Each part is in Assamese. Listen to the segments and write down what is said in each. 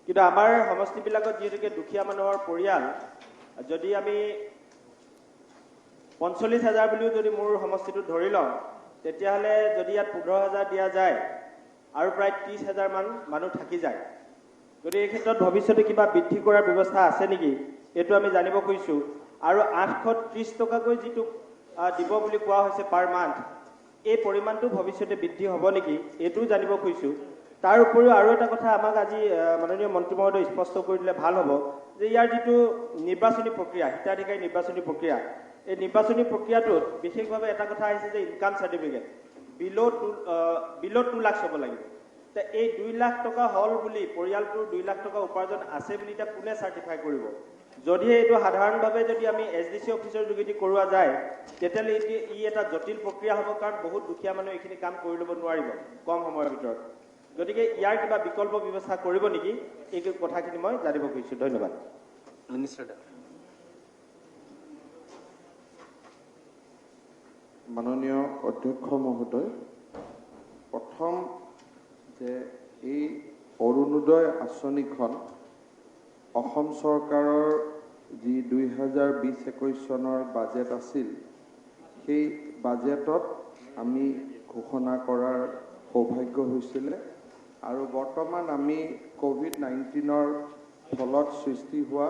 কিন্তু আমাৰ সমষ্টিবিলাকত যিহেতুকে দুখীয়া মানুহৰ পৰিয়াল যদি আমি ৪৫,০০০ বুলিও যদি মোৰ সমষ্টিটো ধৰি লওঁ তেতিয়াহ'লে যদি ইয়াত ১৫,০০০ দিয়া যায় আৰু প্ৰায় ৩০,০০০ মান মানুহ থাকি যায়। যদি এই ক্ষেত্ৰত ভৱিষ্যতে কিবা বৃদ্ধি কৰাৰ ব্যৱস্থা আছে নেকি এইটো আমি জানিব খুজিছোঁ। আৰু ৮৩০ টকাকৈ যিটো দিব বুলি কোৱা হৈছে পাৰ মান্থ এই পৰিমাণটো ভৱিষ্যতে বৃদ্ধি হ'ব নেকি এইটোও জানিব খুজিছোঁ। তাৰ উপৰিও আৰু এটা কথা আমাক আজি মাননীয় মন্ত্ৰী মহোদয় স্পষ্ট কৰি দিলে ভাল হ'ব যে ইয়াৰ যিটো নিৰ্বাচনী প্ৰক্ৰিয়া হিতাধিকাৰী নিৰ্বাচনী প্ৰক্ৰিয়া এই নিৰ্বাচনী প্ৰক্ৰিয়াটোত বিশেষভাৱে এটা কথা আহিছে যে ইনকাম চাৰ্টিফিকেট বিল' 2 লাখ হ'ব লাগিব। এই 2 লাখ টকা হ'ল বুলি পৰিয়ালটোৰ 2 লাখ টকা উপাৰ্জন আছে বুলি এতিয়া কোনে চাৰ্টিফাই কৰিব? যদিহে এইটো সাধাৰণভাৱে যদি আমি SDC অফিচৰ যোগেদি কৰোৱা যায় তেতিয়াহ'লে ই এটা জটিল প্ৰক্ৰিয়া হ'ব, কাৰণ বহুত দুখীয়া মানুহ এইখিনি কাম কৰি ল'ব নোৱাৰিব কম সময়ৰ ভিতৰত। গতিকে ইয়াৰ কিবা বিকল্প ব্যৱস্থা কৰিব নেকি এই কথাখিনি মই জানিব খুজিছোঁ। ধন্যবাদ। মিনিষ্টাৰ মাননীয় অধ্যক্ষ মহোদয়, প্ৰথম যে এই অৰুণোদয় আঁচনিখন অসম চৰকাৰৰ যি 2020-21 চনৰ বাজেট আছিল সেই বাজেটত আমি ঘোষণা কৰাৰ সৌভাগ্য হৈছিলে আৰু বৰ্তমান আমি কোভিড-19ৰ ফলত সৃষ্টি হোৱা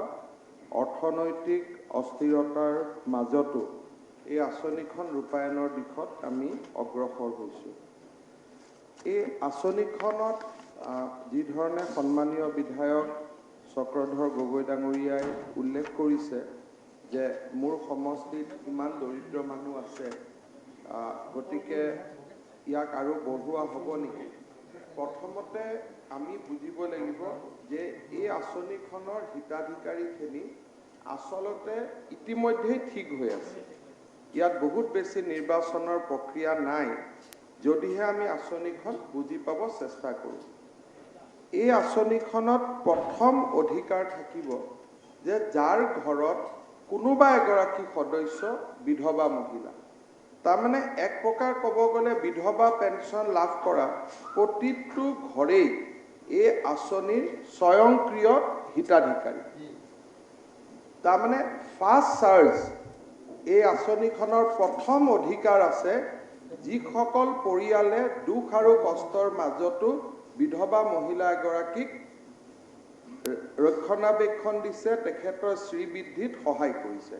অৰ্থনৈতিক অস্থিৰতাৰ মাজতো এই আঁচনিখন ৰূপায়ণৰ দিশত আমি অগ্ৰসৰ হৈছোঁ। এই আঁচনিখনত যি ধৰণে সন্মানীয় বিধায়ক চক্ৰধৰ গগৈ ডাঙৰীয়াই উল্লেখ কৰিছে যে মোৰ সমষ্টিত ইমান দৰিদ্ৰ মানুহ আছে, গতিকে ইয়াক আৰু বঢ়োৱা হ'ব নেকি? প্ৰথমতে আমি বুজিব লাগিব যে এই আঁচনিখনৰ হিতাধিকাৰীখিনি আচলতে ইতিমধ্যেই ঠিক হৈ আছে। ইয়াত বহুত বেছি নিৰ্বাচনৰ প্ৰক্ৰিয়া নাই যদিহে আমি আঁচনিখন বুজি পাব চেষ্টা কৰোঁ। এই আঁচনিখনত প্ৰথম অধিকাৰ থাকিব যে যাৰ ঘৰত কোনোবা এগৰাকী সদস্য বিধৱা মহিলা, তাৰমানে এক প্ৰকাৰ ক'ব গ'লে বিধৱা পেঞ্চন লাভ কৰা প্ৰতিটো ঘৰেই এই আঁচনিৰ স্বয়ংক্ৰিয় হিতাধিকাৰী। তাৰমানে ফাৰ্ষ্ট চাৰ্জ এই আঁচনিখনৰ প্ৰথম অধিকাৰ আছে যিসকল পৰিয়ালে দুখ আৰু কষ্টৰ মাজতো বিধৱা মহিলা এগৰাকীক ৰক্ষণাবেক্ষণ দিছে, তেখেতৰ শ্ৰীবৃদ্ধিত সহায় কৰিছে।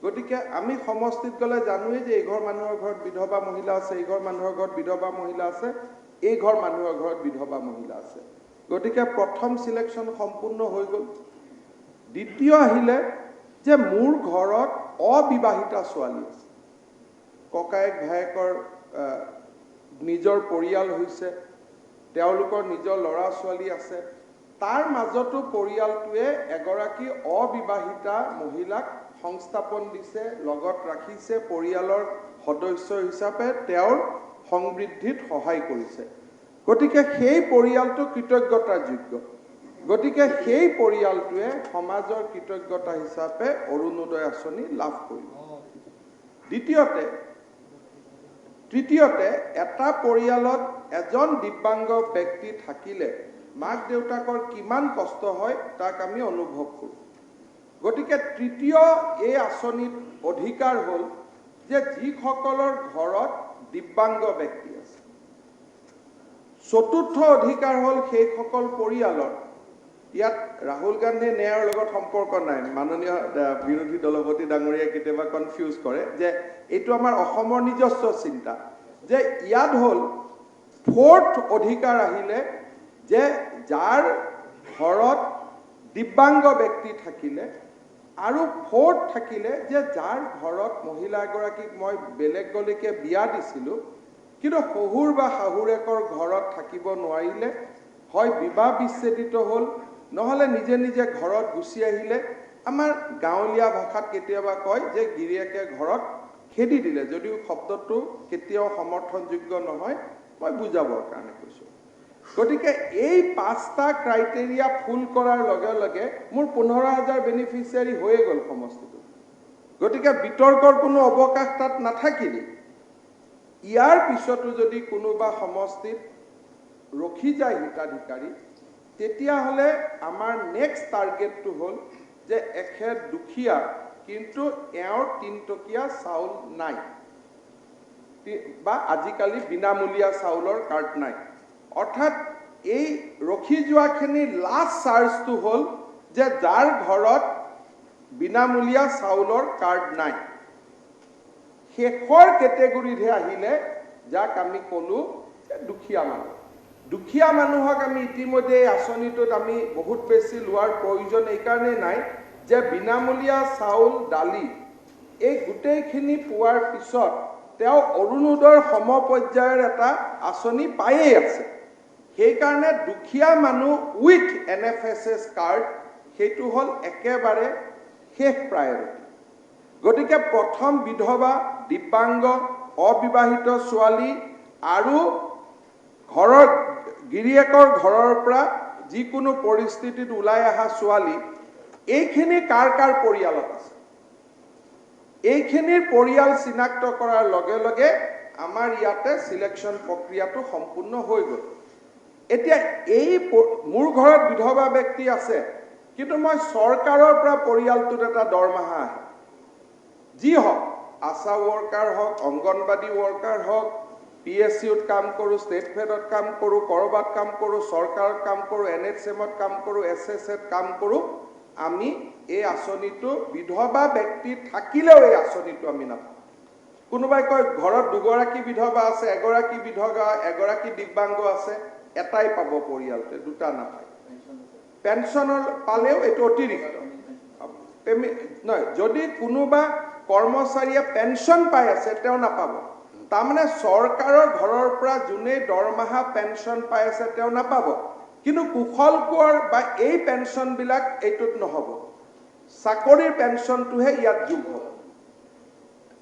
গতিকে আমি সমষ্টিত গ'লে জানোৱেই যে এই ঘৰ মানুহৰ ঘৰত বিধৱা মহিলা আছে, এই ঘৰ মানুহৰ ঘৰত বিধৱা মহিলা আছে, এই ঘৰ মানুহৰ ঘৰত বিধৱা মহিলা আছে। গতিকে প্ৰথম চিলেকশ্যন সম্পূৰ্ণ হৈ গ'ল। দ্বিতীয় আহিলে যে মোৰ ঘৰত অবিবাহিতা ছোৱালী আছে, ককায়েক ভায়েকৰ নিজৰ পৰিয়াল হৈছে, তেওঁলোকৰ নিজৰ ল'ৰা ছোৱালী আছে, তাৰ মাজতো পৰিয়ালটোৱে এগৰাকী অবিবাহিতা মহিলাক সংস্থাপন দিছে, লগত ৰাখিছে, পৰিয়ালৰ সদস্য হিচাপে তেওঁৰ সমৃদ্ধিত সহায় কৰিছে। গতিকে সেই পৰিয়ালটো কৃতজ্ঞতাৰ যোগ্য। গতিকে সেই পৰিয়ালটোৱে সমাজৰ কৃতজ্ঞতা হিচাপে অৰুণোদয় আঁচনি লাভ কৰিব। তৃতীয়তে এটা পৰিয়ালত এজন দিব্যাংগ ব্যক্তি থাকিলে মাক দেউতাকৰ কিমান কষ্ট হয় তাক আমি অনুভৱ কৰোঁ। গতিকে তৃতীয় এই আঁচনিত অধিকাৰ হ'ল যে যিসকলৰ ঘৰত দিব্যাংগ ব্যক্তি আছে। চতুৰ্থ অধিকাৰ হ'ল সেইসকল পৰিয়ালৰ, ইয়াত ৰাহুল গান্ধী ন্যায়ৰ লগত সম্পৰ্ক নাই, মাননীয় বিৰোধী দলপতি ডাঙৰীয়াই কেতিয়াবা কনফিউজ কৰে যে এইটো আমাৰ অসমৰ নিজস্ব চিন্তা, যে ইয়াত হ'ল ফ'ৰ্থ অধিকাৰ আহিলে যে যাৰ ঘৰত দিব্যাংগ ব্যক্তি থাকিলে, আৰু ফ'ৰ্থ থাকিলে যে যাৰ ঘৰত মহিলা এগৰাকীক মই বেলেগ গলিকে বিয়া দিছিলোঁ কিন্তু শহুৰ বা শাহুৰেকৰ ঘৰত থাকিব নোৱাৰিলে, হয় বিবাহ বিচ্ছেদিত হ'ল, নহ'লে নিজে নিজে ঘৰত গুচি আহিলে। আমাৰ গাঁৱলীয়া ভাষাত কেতিয়াবা কয় যে গিৰিয়েকে ঘৰত খেদি দিলে, যদিও শব্দটো কেতিয়াও সমৰ্থনযোগ্য নহয়, মই বুজাবৰ কাৰণে কৈছোঁ। গতিকে এই 5টা ক্ৰাইটেৰিয়া ফুল কৰাৰ লগে লগে মোৰ 15,000 বেনিফিচিয়াৰী হৈয়ে গ'ল সমষ্টিটো। গতিকে বিতৰ্কৰ কোনো অৱকাশ তাত নাথাকিলে। ইয়াৰ পিছতো যদি কোনোবা সমষ্টিত ৰখি যায় হিতাধিকাৰী, তেতিয়াহ'লে আমাৰ নেক্সট টাৰ্গেটটো হ'ল যে এখেত দুখীয়া কিন্তু এওঁৰ 3 টকীয়া চাউল নাই বা আজিকালি বিনামূলীয়া চাউলৰ কাৰ্ড নাই অৰ্থাৎ এই ৰখি যোৱাখিনি লাষ্ট চাৰ্জটো হ'ল যে যাৰ ঘৰত বিনামূলীয়া চাউলৰ কাৰ্ড নাই শেষৰ কেটেগৰীতহে আহিলে যাক আমি ক'লো দুখীয়া মানুহক আমি ইতিমধ্যে এই আঁচনিটোত আমি বহুত বেছি লোৱাৰ প্ৰয়োজন এইকাৰণে নাই যে বিনামূলীয়া চাউল দালি এই গোটেইখিনি পোৱাৰ পিছত তেওঁ অৰুণোদয়ৰ সমপৰ্যায়ৰ এটা আঁচনি পায়েই আছে সেইকাৰণে দুখীয়া মানুহ উইথ NFSS কাৰ্ড সেইটো হ'ল একেবাৰে শেষ প্ৰায়ৰিটি গতিকে প্ৰথম বিধৱা দিব্যাংগ অবিবাহিত ছোৱালী আৰু ঘৰৰ গিৰিয়েকৰ ঘৰৰ পৰা যিকোনো পৰিস্থিতিত ওলাই অহা ছোৱালী এইখিনি কাৰ পৰিয়ালত আছে এইখিনিৰ পৰিয়াল চিনাক্ত কৰাৰ লগে লগে আমাৰ ইয়াতে সিলেকশন প্ৰক্ৰিয়াটো সম্পূৰ্ণ হৈ গ'ল এতিয়া এই মোৰ ঘৰত বিধৱা ব্যক্তি আছে কিন্তু মই চৰকাৰৰ পৰা পৰিয়ালটোত এটা দৰমহা আহে যি হওক আশা ৱৰ্কাৰ হওক অংগনবাদী ৱৰ্কাৰ হওক PSCত কাম কৰোঁ ষ্টেট ফেডত কাম কৰোঁ কৰবাত কাম কৰোঁ চৰকাৰত কাম কৰোঁ NHMত কাম কৰোঁ SSত কাম কৰোঁ আমি এই আঁচনিটো বিধৱা ব্যক্তি থাকিলেও এই আঁচনিটো আমি নাপাওঁ কোনোবাই কয় ঘৰত দুগৰাকী বিধৱা আছে এগৰাকী বিধৱা এগৰাকী দিব্যাংগ আছে এটাই পাব পৰিয়ালতে দুটা নাপায় পেনশনৰ পালেও এইটো অতিৰিক্ত নহয় যদি কোনোবা কৰ্মচাৰীয়ে পেনশন পাই আছে তেওঁ নাপাব তাৰমানে চৰকাৰৰ ঘৰৰ পৰা যোনে দৰমহা পেনশন পাই আছে তেওঁ নাপাব কিন্তু কুশল কোঁৱৰ বা এই পেনশন বিলাক এইটোত নহব চাকৰিৰ পেনশনটোহে ইয়াত যোগ হ'ব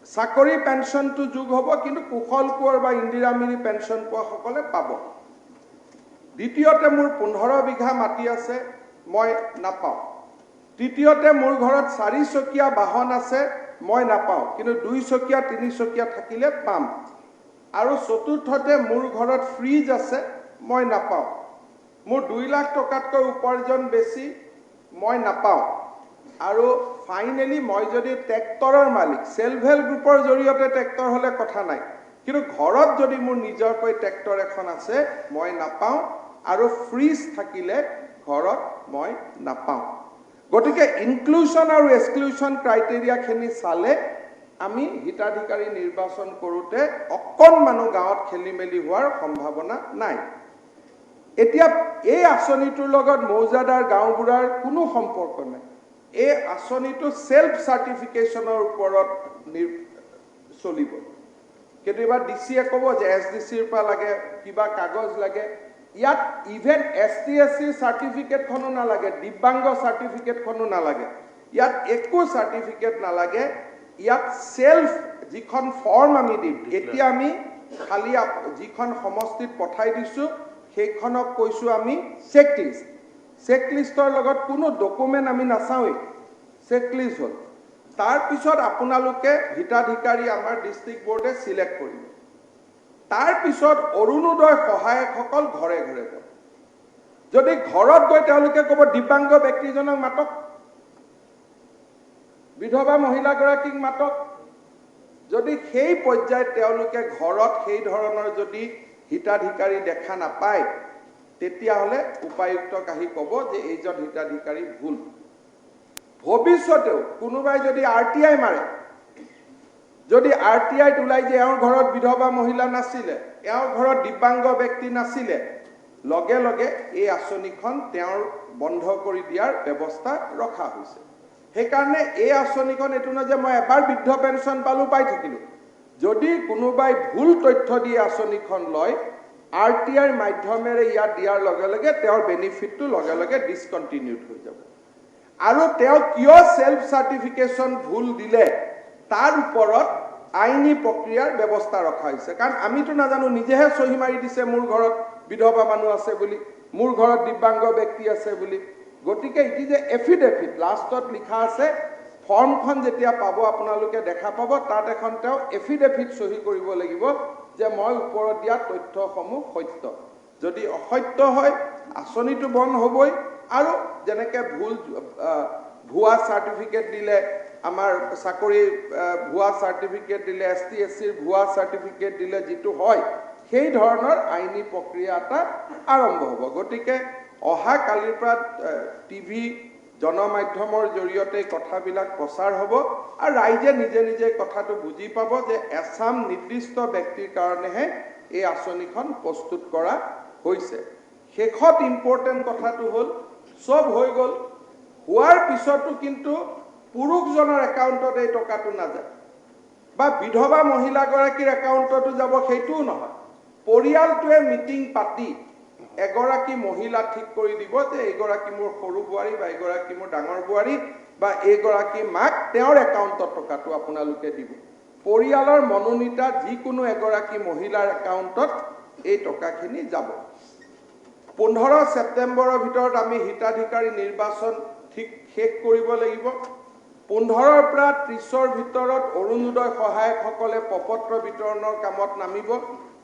চাকৰি পেনশনটো যোগ হ'ব কিন্তু কুশল কোঁৱৰ বা ইন্দিৰা মিৰি পেনশন পোৱা সকলে পাব দ্বিতীয়তে মোৰ 15 বিঘা মাটি আছে মই নাপাওঁ তৃতীয়তে মোৰ ঘৰত 4 চকীয়া বাহন আছে মই নাপাওঁ কিন্তু 2 চকীয়া 3 চকীয়া থাকিলে পাম আৰু চতুৰ্থতে মোৰ ঘৰত ফ্ৰিজ আছে মই নাপাওঁ মোৰ 2 লাখ টকাতকৈ উপাৰ্জন বেছি মই নাপাওঁ আৰু ফাইনেলি মই যদি ট্ৰেক্টৰৰ মালিক সেলফ হেল্প গ্ৰুপৰ জৰিয়তে ট্ৰেক্টৰ হলে কথা নাই কিন্তু ঘৰত যদি মোৰ নিজৰকৈ ট্ৰেক্টৰ এখন আছে মই নাপাওঁ আৰু ফ্ৰিজ থাকিলে ঘৰত মই নাপাওঁ গতিকে ইনক্লুশন আৰু এক্সক্লুশন ক্ৰাইটেৰিয়াখিনি চালে আমি হিতাধিকাৰী নিৰ্বাচন কৰোঁতে অকণমান গাঁৱত খেলিমেলি হোৱাৰ সম্ভাৱনা নাই এতিয়া এই আঁচনিটোৰ লগত মৌজাদাৰ গাঁওবুঢ়াৰ কোনো সম্পৰ্ক নাই এই আঁচনিটো সেলফ সাৰ্টিফিকেশনৰ ওপৰত চলিব কেতিয়াবা ডিচিয়ে ক'ব যে SDCৰ পৰা লাগে কিবা কাগজ লাগে ইয়াত ইভেন ST/SC সাৰ্টিফিকেটখনো নালাগে দিব্যাংগ সাৰ্টিফিকেটখনো নালাগে ইয়াত একো সাৰ্টিফিকেট নালাগে ইয়াত সেলফ যিখন ফৰ্ম আমি দিম এতিয়া আমি খালি যিখন সমষ্টিত পঠাই দিছো সেইখনক কৈছো আমি চেকলিষ্টৰ লগত কোনো ডকুমেন্ট আমি নাচাওই চেকলিষ্ট হল তাৰ পিছত আপোনালোকে হিতাধিকাৰী আমাৰ ডিস্ট্ৰিক্ট বোৰ্ডে সিলেক্ট কৰিব তাৰ পিছত অৰুণোদয় সহায়কসকল ঘৰে ঘৰে যাব যদি ঘৰত গৈ তেওঁলোকে ক'ব দিব্যাংগ ব্যক্তিজনক মাতক বিধৱা মহিলাগৰাকীক মাতক যদি সেই পৰ্যায়ত তেওঁলোকে ঘৰত সেই ধৰণৰ যদি হিতাধিকাৰী দেখা নাপায় তেতিয়াহলে উপায়ুক্তক আহি ক'ব যে এইজন হিতাধিকাৰী ভুল ভৱিষ্যতেও কোনোবাই যদি RTI মাৰে যদি RTIত ওলাই যে এওঁৰ ঘৰত বিধৱা মহিলা নাছিলে এওঁৰ ঘৰত দিব্যাংগ ব্যক্তি নাছিলে লগে লগে এই আঁচনিখন তেওঁৰ বন্ধ কৰি দিয়াৰ ব্যৱস্থা ৰখা হৈছে সেইকাৰণে এই আঁচনিখন এটো ন যে মই এবাৰ বৃদ্ধ পেনশন পালো পাই থাকিলো যদি কোনোবাই ভুল তথ্য দিয়ে আঁচনিখন লয় RTIৰ মাধ্যমেৰে ইয়াত দিয়াৰ লগে লগে তেওঁৰ বেনিফিটটো লগে লগে ডিসকন্টিনিউড হৈ যাব আৰু তেওঁ কিয় সেলফ সাৰ্টিফিকেশন ভুল দিলে তাৰ ওপৰত আইনী প্ৰক্ৰিয়াৰ ব্যৱস্থা ৰখা হৈছে কাৰণ আমিতো নাজানো নিজেহে সহি মাৰি দিছে মোৰ ঘৰত বিধৱা মানুহ আছে বুলি মোৰ ঘৰত দিব্যাংগ ব্যক্তি আছে বুলি গতিকে ইটি যে এফিডেভিট লাষ্টত লিখা আছে ফৰ্মখন যেতিয়া পাব আপোনালোকে দেখা পাব তাত এখন তেওঁ এফিডেভিট সহি কৰিব লাগিব যে মই ওপৰত দিয়া তথ্যসমূহ সত্য যদি অসত্য হয় আঁচনিটো বন্ধ হ'বই আৰু যেনেকৈ ভুৱা চাৰ্টিফিকেট দিলে আমাৰ চাকৰি ভুৱা চাৰ্টিফিকেট দিলে ST/SC ভুৱা চাৰ্টিফিকেট দিলে যিটো হয় সেই ধৰণৰ আইনী প্ৰক্ৰিয়া এটা আৰম্ভ হ'ব গতিকে অহা কালিৰ পৰা টিভি জনমাধ্যমৰ জৰিয়তে কথাবিলাক প্ৰচাৰ হ'ব আৰু ৰাইজে নিজে নিজে কথাটো বুজি পাব যে এছাম নিৰ্দিষ্ট ব্যক্তিৰ কাৰণেহে এই আঁচনিখন প্ৰস্তুত কৰা হৈছে শেষত ইম্পৰ্টেণ্ট কথাটো হ'ল সব হৈ গ'ল হোৱাৰ পিছতো কিন্তু পুৰুষজনৰ একাউণ্টত এই টকাটো নাযায় বা বিধৱা মহিলাগৰাকীৰ একাউণ্টতো যাব সেইটোও নহয় পৰিয়ালটোৱে মিটিং পাতি এগৰাকী মহিলা ঠিক কৰি দিব যে এইগৰাকী মোৰ সৰু বোৱাৰী বা এইগৰাকী মোৰ ডাঙৰ বোৱাৰী বা এইগৰাকী মাক তেওঁৰ একাউণ্টত টকাটো আপোনালোকে দিব পৰিয়ালৰ মনোনীতা যিকোনো এগৰাকী মহিলাৰ একাউণ্টত এই টকাখিনি যাব 15 ছেপ্টেম্বৰৰ ভিতৰত আমি হিতাধিকাৰী নিৰ্বাচন ঠিক শেষ কৰিব লাগিব 15ৰ পৰা 30ৰ ভিতৰত অৰুণোদয় সহায়কসকলে প্ৰপত্ৰ বিতৰণৰ কামত নামিব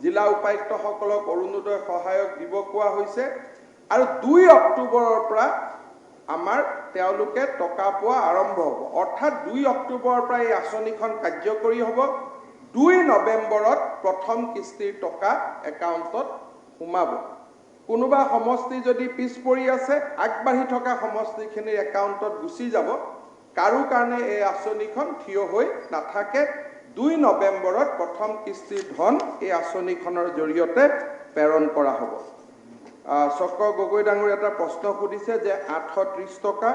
জিলা উপায়ুক্তসকলক অৰুণোদয় সহায়ক দিব কোৱা হৈছে আৰু 2 অক্টোবৰৰ পৰা আমাৰ তেওঁলোকে টকা পোৱা আৰম্ভ হ'ব অৰ্থাৎ 2 অক্টোবৰৰ পৰা এই আঁচনিখন কাৰ্যকৰী হ'ব 2 নৱেম্বৰত প্ৰথম কিস্তিৰ টকা একাউণ্টত সোমাব কোনোবা সমষ্টি যদি পিছ পৰি আছে আগবাঢ়ি থকা সমষ্টিখিনিৰ একাউণ্টত গুচি যাব কাৰো কাৰণে এই আঁচনিখন থিয় হৈ নাথাকে 2 নৱেম্বৰত প্ৰথম কিস্তিৰ ধন এই আঁচনিখনৰ জৰিয়তে প্ৰেৰণ কৰা হ'ব চক্ৰ গগৈ ডাঙৰীয়া এটা প্ৰশ্ন সুধিছে যে 830 টকা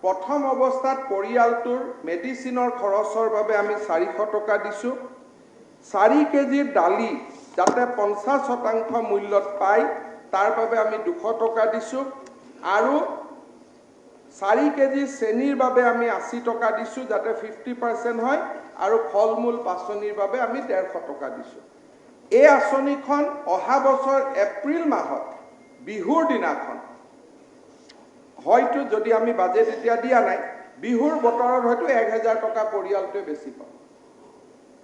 প্ৰথম অৱস্থাত পৰিয়ালটোৰ মেডিচিনৰ খৰচৰ বাবে আমি 400 টকা দিছোঁ 4 কেজিৰ দালি যাতে 50% মূল্যত পায় তাৰ বাবে আমি 200 টকা দিছোঁ আৰু 4 কেজি চেনিৰ বাবে আমি 80 টকা দিছোঁ যাতে 50% হয় আৰু ফলমূল পাচনিৰ বাবে আমি 150 টকা দিছোঁ এই আঁচনিখন অহা বছৰ এপ্ৰিল মাহত বিহুৰ দিনাখন হয়তো যদি আমি বাজেট এতিয়া দিয়া নাই বিহুৰ বতৰত হয়তো 1000 টকা পৰিয়ালটোৱে বেছি পাব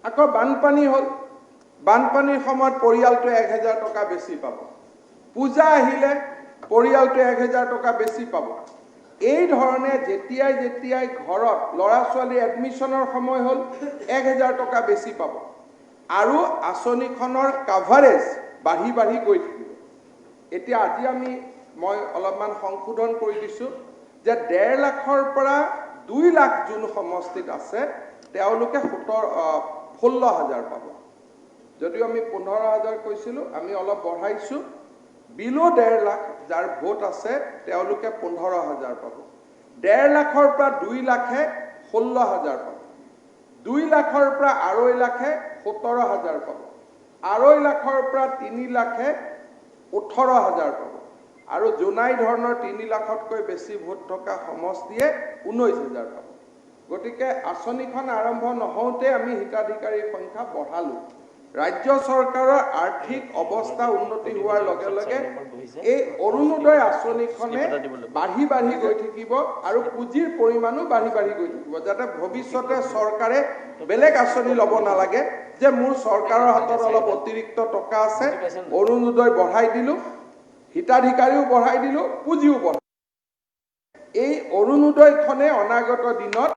আকৌ বানপানী হ'ল বানপানীৰ সময়ত পৰিয়ালটোৱে 1000 টকা বেছি পাব পূজা আহিলে পৰিয়ালটোৱে 1000 টকা বেছি পাব এই ধৰণে যেতিয়াই ঘৰত ল'ৰা ছোৱালী এডমিশ্যনৰ সময় হ'ল 1000 টকা বেছি পাব আৰু আঁচনিখনৰ কাভাৰেজ বাঢ়ি গৈ থাকিব এতিয়া আজি মই অলপমান সংশোধন কৰি দিছোঁ যে 1.5 লাখৰ পৰা 2 লাখ যোন সমষ্টিত আছে তেওঁলোকে 16,000 পাব যদিও আমি 15,000 কৈছিলোঁ আমি অলপ বঢ়াইছোঁ বিলো 1.5 লাখ যাৰ ভোট আছে তেওঁলোকে 15,000 পাব 1.5 লাখৰ পৰা 2 লাখে 16,000 পাব 2 লাখৰ পৰা 2.5 লাখে 17,000 পাব 2.5 লাখৰ পৰা 3 লাখে 18,000 পাব আৰু জোনাই ধৰণৰ 3 লাখতকৈ বেছি ভোট থকা সমষ্টিয়ে 19,000 পাব গতিকে আঁচনিখন আৰম্ভ নহওঁতে আমি হিতাধিকাৰীৰ সংখ্যা বঢ়ালোঁ ৰাজ্য চৰকাৰৰ আৰ্থিক অৱস্থা উন্নতি হোৱাৰ লগে লগে এই অৰুণোদয় আঁচনিখনে বাঢ়ি গৈ থাকিব আৰু পুঁজিৰ পৰিমাণো বাঢ়ি গৈ থাকিব যাতে ভৱিষ্যতে চৰকাৰে বেলেগ আঁচনি ল'ব নালাগে যে মোৰ চৰকাৰৰ হাতত অলপ অতিৰিক্ত টকা আছে অৰুণোদয় বঢ়াই দিলোঁ হিতাধিকাৰীও বঢ়াই দিলোঁ পুঁজিও বঢ়াই এই অৰুণোদয়খনে অনাগত দিনত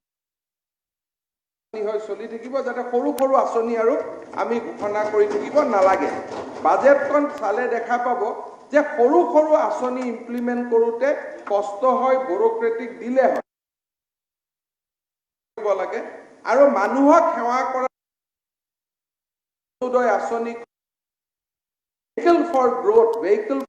চলি থাকিব যাতে সৰু আঁচনি আৰু আমি ঘোষণা কৰি থাকিব নালাগে বাজেটখন চালে দেখা পাব যে সৰু আঁচনি ইমপ্লিমেণ্ট কৰোঁতে কষ্ট হয় ব্যুৰক্ৰেটিক দিলে হয় লাগে আৰু মানুহক সেৱা কৰা অৰুণোদয় আঁচনি vehicle for growth vehicle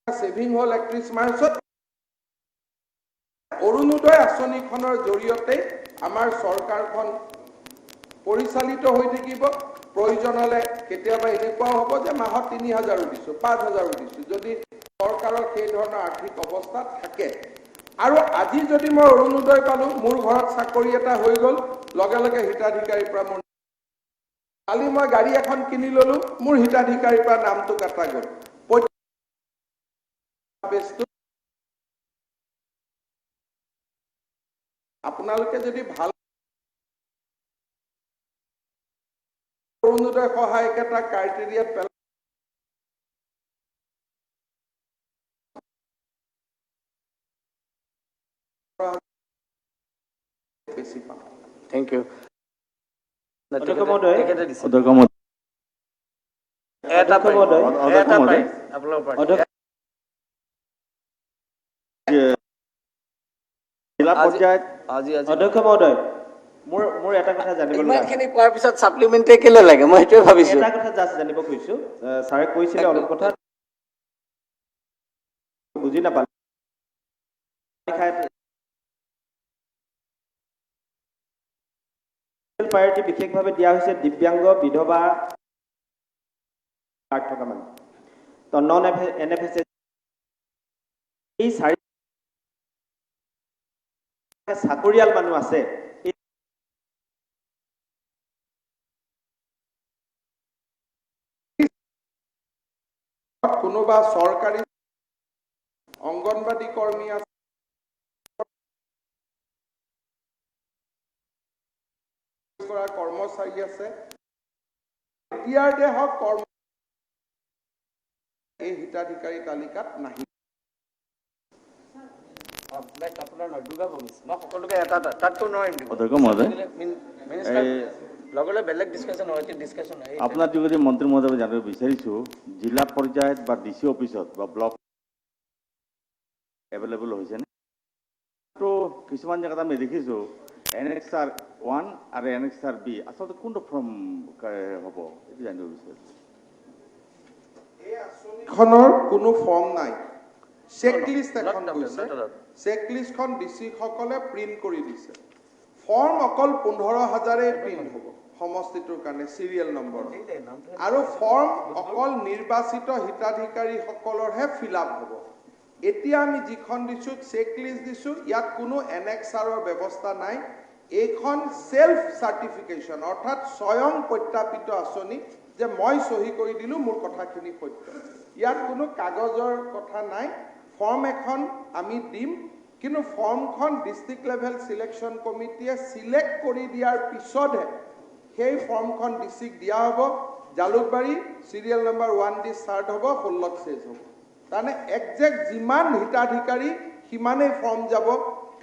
saving হল 31 মাৰ্চত অৰুণোদয় আঁচনিখনৰ জৰিয়তে আমাৰ চৰকাৰখন পৰিচালিত হৈ থাকিব প্ৰয়োজন হলে কেতিয়াবা এনেকুৱাও হ'ব যে মাহত 3,000 দিছোঁ 5,000 দিছোঁ যদি চৰকাৰৰ সেই ধৰণৰ আৰ্থিক অৱস্থা থাকে আৰু আজি যদি মই অৰুণোদয় পালোঁ মোৰ ঘৰত চাকৰি এটা হৈ গ'ল লগে হিতাধিকাৰীৰ পৰা মোৰ কালি মই গাড়ী এখন কিনি ল'লোঁ মোৰ হিতাধিকাৰীৰ পৰা নামটো কাটা গ'ল আপোনালোকে যদি ভাল অৰুণোদয় সহায়ক এটা ক্ৰাইটেৰিয়াত বেছি পাম। Thank you. অধ্যক্ষ মহোদয়, অধ্যক্ষ মহোদয়, এটা পাই মহোদয়, এটা পাই আপোনালোকৰ পাৰ্টি অধ্যক্ষ জিলা আজি পৰ্যায়ত আজি আজি অধ্যক্ষ মহোদয়, মোৰ এটা কথা জানিব লগা আছে। ইমানখিনি কোৱাৰ পিছত সাপ্লিমেণ্টাৰী কেলে লাগে মই সেইটোৱে ভাবিছো এটা কথা জাষ্ট জানিব খুজিছো, ছাৰে কৈছিলে অলপ কথা বুজি নাপালে। প্ৰায়ৰিটি বিশেষভাৱে দিয়া হৈছে দিব্যাংগ, বিধৱা, কাৰ্ড থকা মানুহ, তো নন NFSA এই চাৰি চাকৰিয়াল মানুহ আছে। কোনোবা চৰকাৰী অংগনবাদী কৰ্মী আছে, কৰ্মচাৰী আছে, এতিয়াৰ দেহক কৰ্ম এই হিতাধিকাৰী তালিকাত নাহিব। আপোনাৰ নদুগা ভূমিছ মই সকলোকে এটা তাতকৈ নোৱাৰিম দিব অধ্যক্ষ মহোদয়, মিনিষ্টাৰ লগলে বেলেগ ডিছকাশ্যন হয় ডিছকাশ্যন হয় আপোনাৰ যোগেদি মন্ত্ৰী মহোদয় জানিব বিচাৰিছোঁ, জিলা পৰ্যায়ত বা DC অফিচত বা ব্লক এভেইলেবল হৈছেনে? তো কিছুমান জেগাত আমি দেখিছোঁ NXR 1 আৰু NXR B, আচলতে কোনটো ফৰ্ম হ'ব এইটো জানিব বিচাৰিছোঁ। এই আঁচনিখনৰ কোনো ফৰ্ম নাই, চেকলিষ্ট এখন গৈছে, চেকলিষ্টখন DC সকলে প্ৰিণ্ট কৰি দিছে। ফৰ্ম অকল 15,000 প্ৰিণ্ট হ'ব সমষ্টিটোৰ কাৰণে চিৰিয়েল নম্বৰ, আৰু ফৰ্ম অকল নিৰ্বাচিত হিতাধিকাৰীসকলৰহে ফিল আপ হ'ব। এতিয়া আমি যিখন দিছোঁ চেকলিষ্ট দিছোঁ, ইয়াত কোনো NXRৰ ব্যৱস্থা নাই। এইখন সেলফ চাৰ্টিফিকেশ্যন, অৰ্থাৎ স্বয়ং প্ৰত্যাপিত আঁচনি যে মই চহী কৰি দিলোঁ মোৰ কথাখিনি সত্য। ইয়াত কোনো কাগজৰ কথা নাই। ফৰ্ম এখন আমি দিম, কিন্তু ফৰ্মখন ডিষ্ট্ৰিক্ট লেভেল সিলেকশ্যন কমিটিয়ে সিলেক্ট কৰি দিয়াৰ পিছতহে সেই ফৰ্মখন ডিচিক দিয়া হ'ব। জালুকবাৰী চিৰিয়েল নম্বৰ 1 দি ষ্টাৰ্ট হ'ব, 16 চেজ হ'ব। তাৰমানে একজেক্ট যিমান হিতাধিকাৰী সিমানেই ফৰ্ম যাব,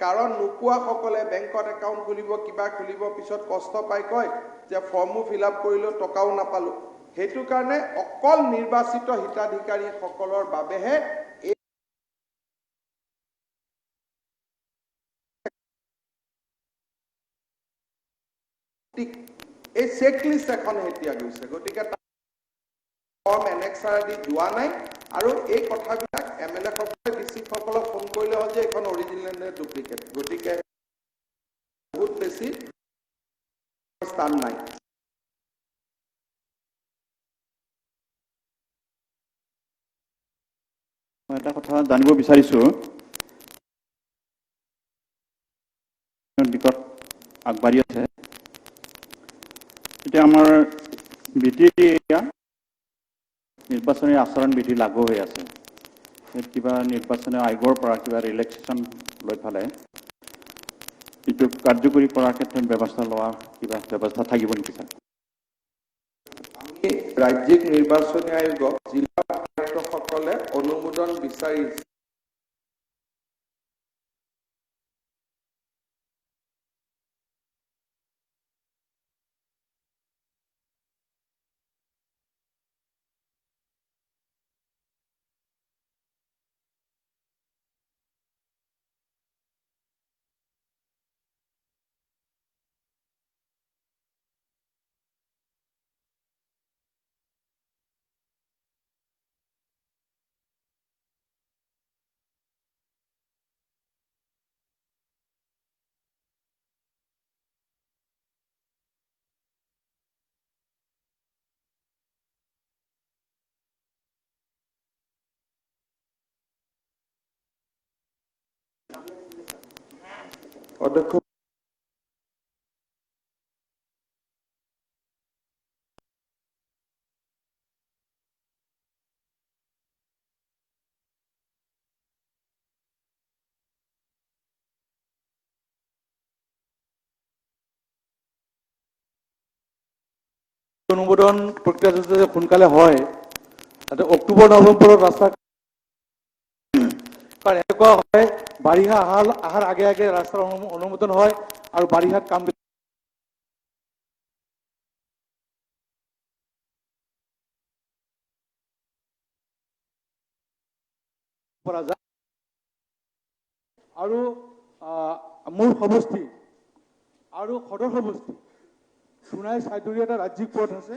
কাৰণ নোপোৱাসকলে বেংকত একাউণ্ট খুলিব, কিবা খুলিব, পিছত কষ্ট পাই কয় যে ফৰ্মো ফিল আপ কৰিলোঁ টকাও নাপালোঁ। সেইটো কাৰণে অকল নিৰ্বাচিত হিতাধিকাৰীসকলৰ বাবেহে এই চেকলিষ্ট এখন এতিয়া গৈছে। গতিকে ফৰ্ম NXR দি যোৱা নাই, আৰু এই কথাবিলাক MLA সকলে DC সকলক ফোন কৰিলে হ'ল যে এইখন অৰিজিনেল নে ডুপ্লিকেট। গতিকে বহুত বেছি স্থান নাই। মই এটা কথা জানিব বিচাৰিছোঁ, দিশত আগবাঢ়ি আছে। এতিয়া আমাৰ নিৰ্বাচনী আচৰণ বিধি লাগু হৈ আছে। কিবা নিৰ্বাচনী আয়োগৰ পৰা কিবা ৰিলেক্সেশ্যন লৈ পেলাই এইটো কাৰ্যকৰী কৰাৰ ক্ষেত্ৰত ব্যৱস্থা লোৱা কিবা ব্যৱস্থা থাকিব নেকি ছাৰ? আমি ৰাজ্যিক নিৰ্বাচনী আয়োগক জিলা উপায়ুক্তসকলে অনুমোদন বিচাৰিছে। অধ্যক্ষ অনুমোদন প্ৰক্ৰিয়া যাতে সোনকালে হয়, যাতে অক্টোবৰ নৱেম্বৰত ৰাস্তা, কাৰণ এনেকুৱা হয় বাৰিষা অহাৰ আগে আগে ৰাস্তাৰ অনুমোদন হয় আৰু বাৰিষাত কাম কৰা যায়। আৰু মোৰ সমষ্টি আৰু সদৰ সমষ্টি সোণাই চাইদুৰী এটা ৰাজ্যিক পথ আছে।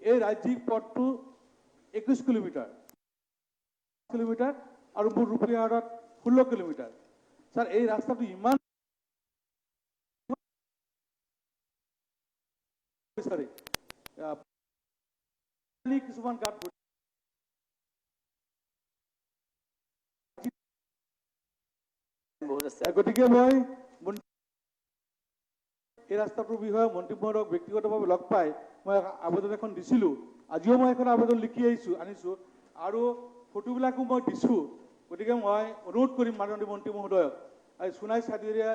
এই ৰাজ্যিক পথটো 21 কিলোমিটাৰ আৰু মোৰ ৰূপলীহাটত 16 কিলোমিটাৰ। স্যাৰ এই ৰাস্তাটো ইমান কিছুমান গাঁত বহুত আছে। গতিকে মই এই ৰাস্তাটোৰ বিষয়ে মন্ত্ৰী মহোদয়ক ব্যক্তিগতভাৱে লগ পাই মই আবেদন এখন দিছিলোঁ। আজিও মই এখন আবেদন লিখি আনিছোঁ আৰু ফটোবিলাকো মই দিছোঁ। গতিকে মই অনুৰোধ কৰিম মাননীয় মন্ত্ৰী মহোদয়ক সোণাই চাইদুৰীয়া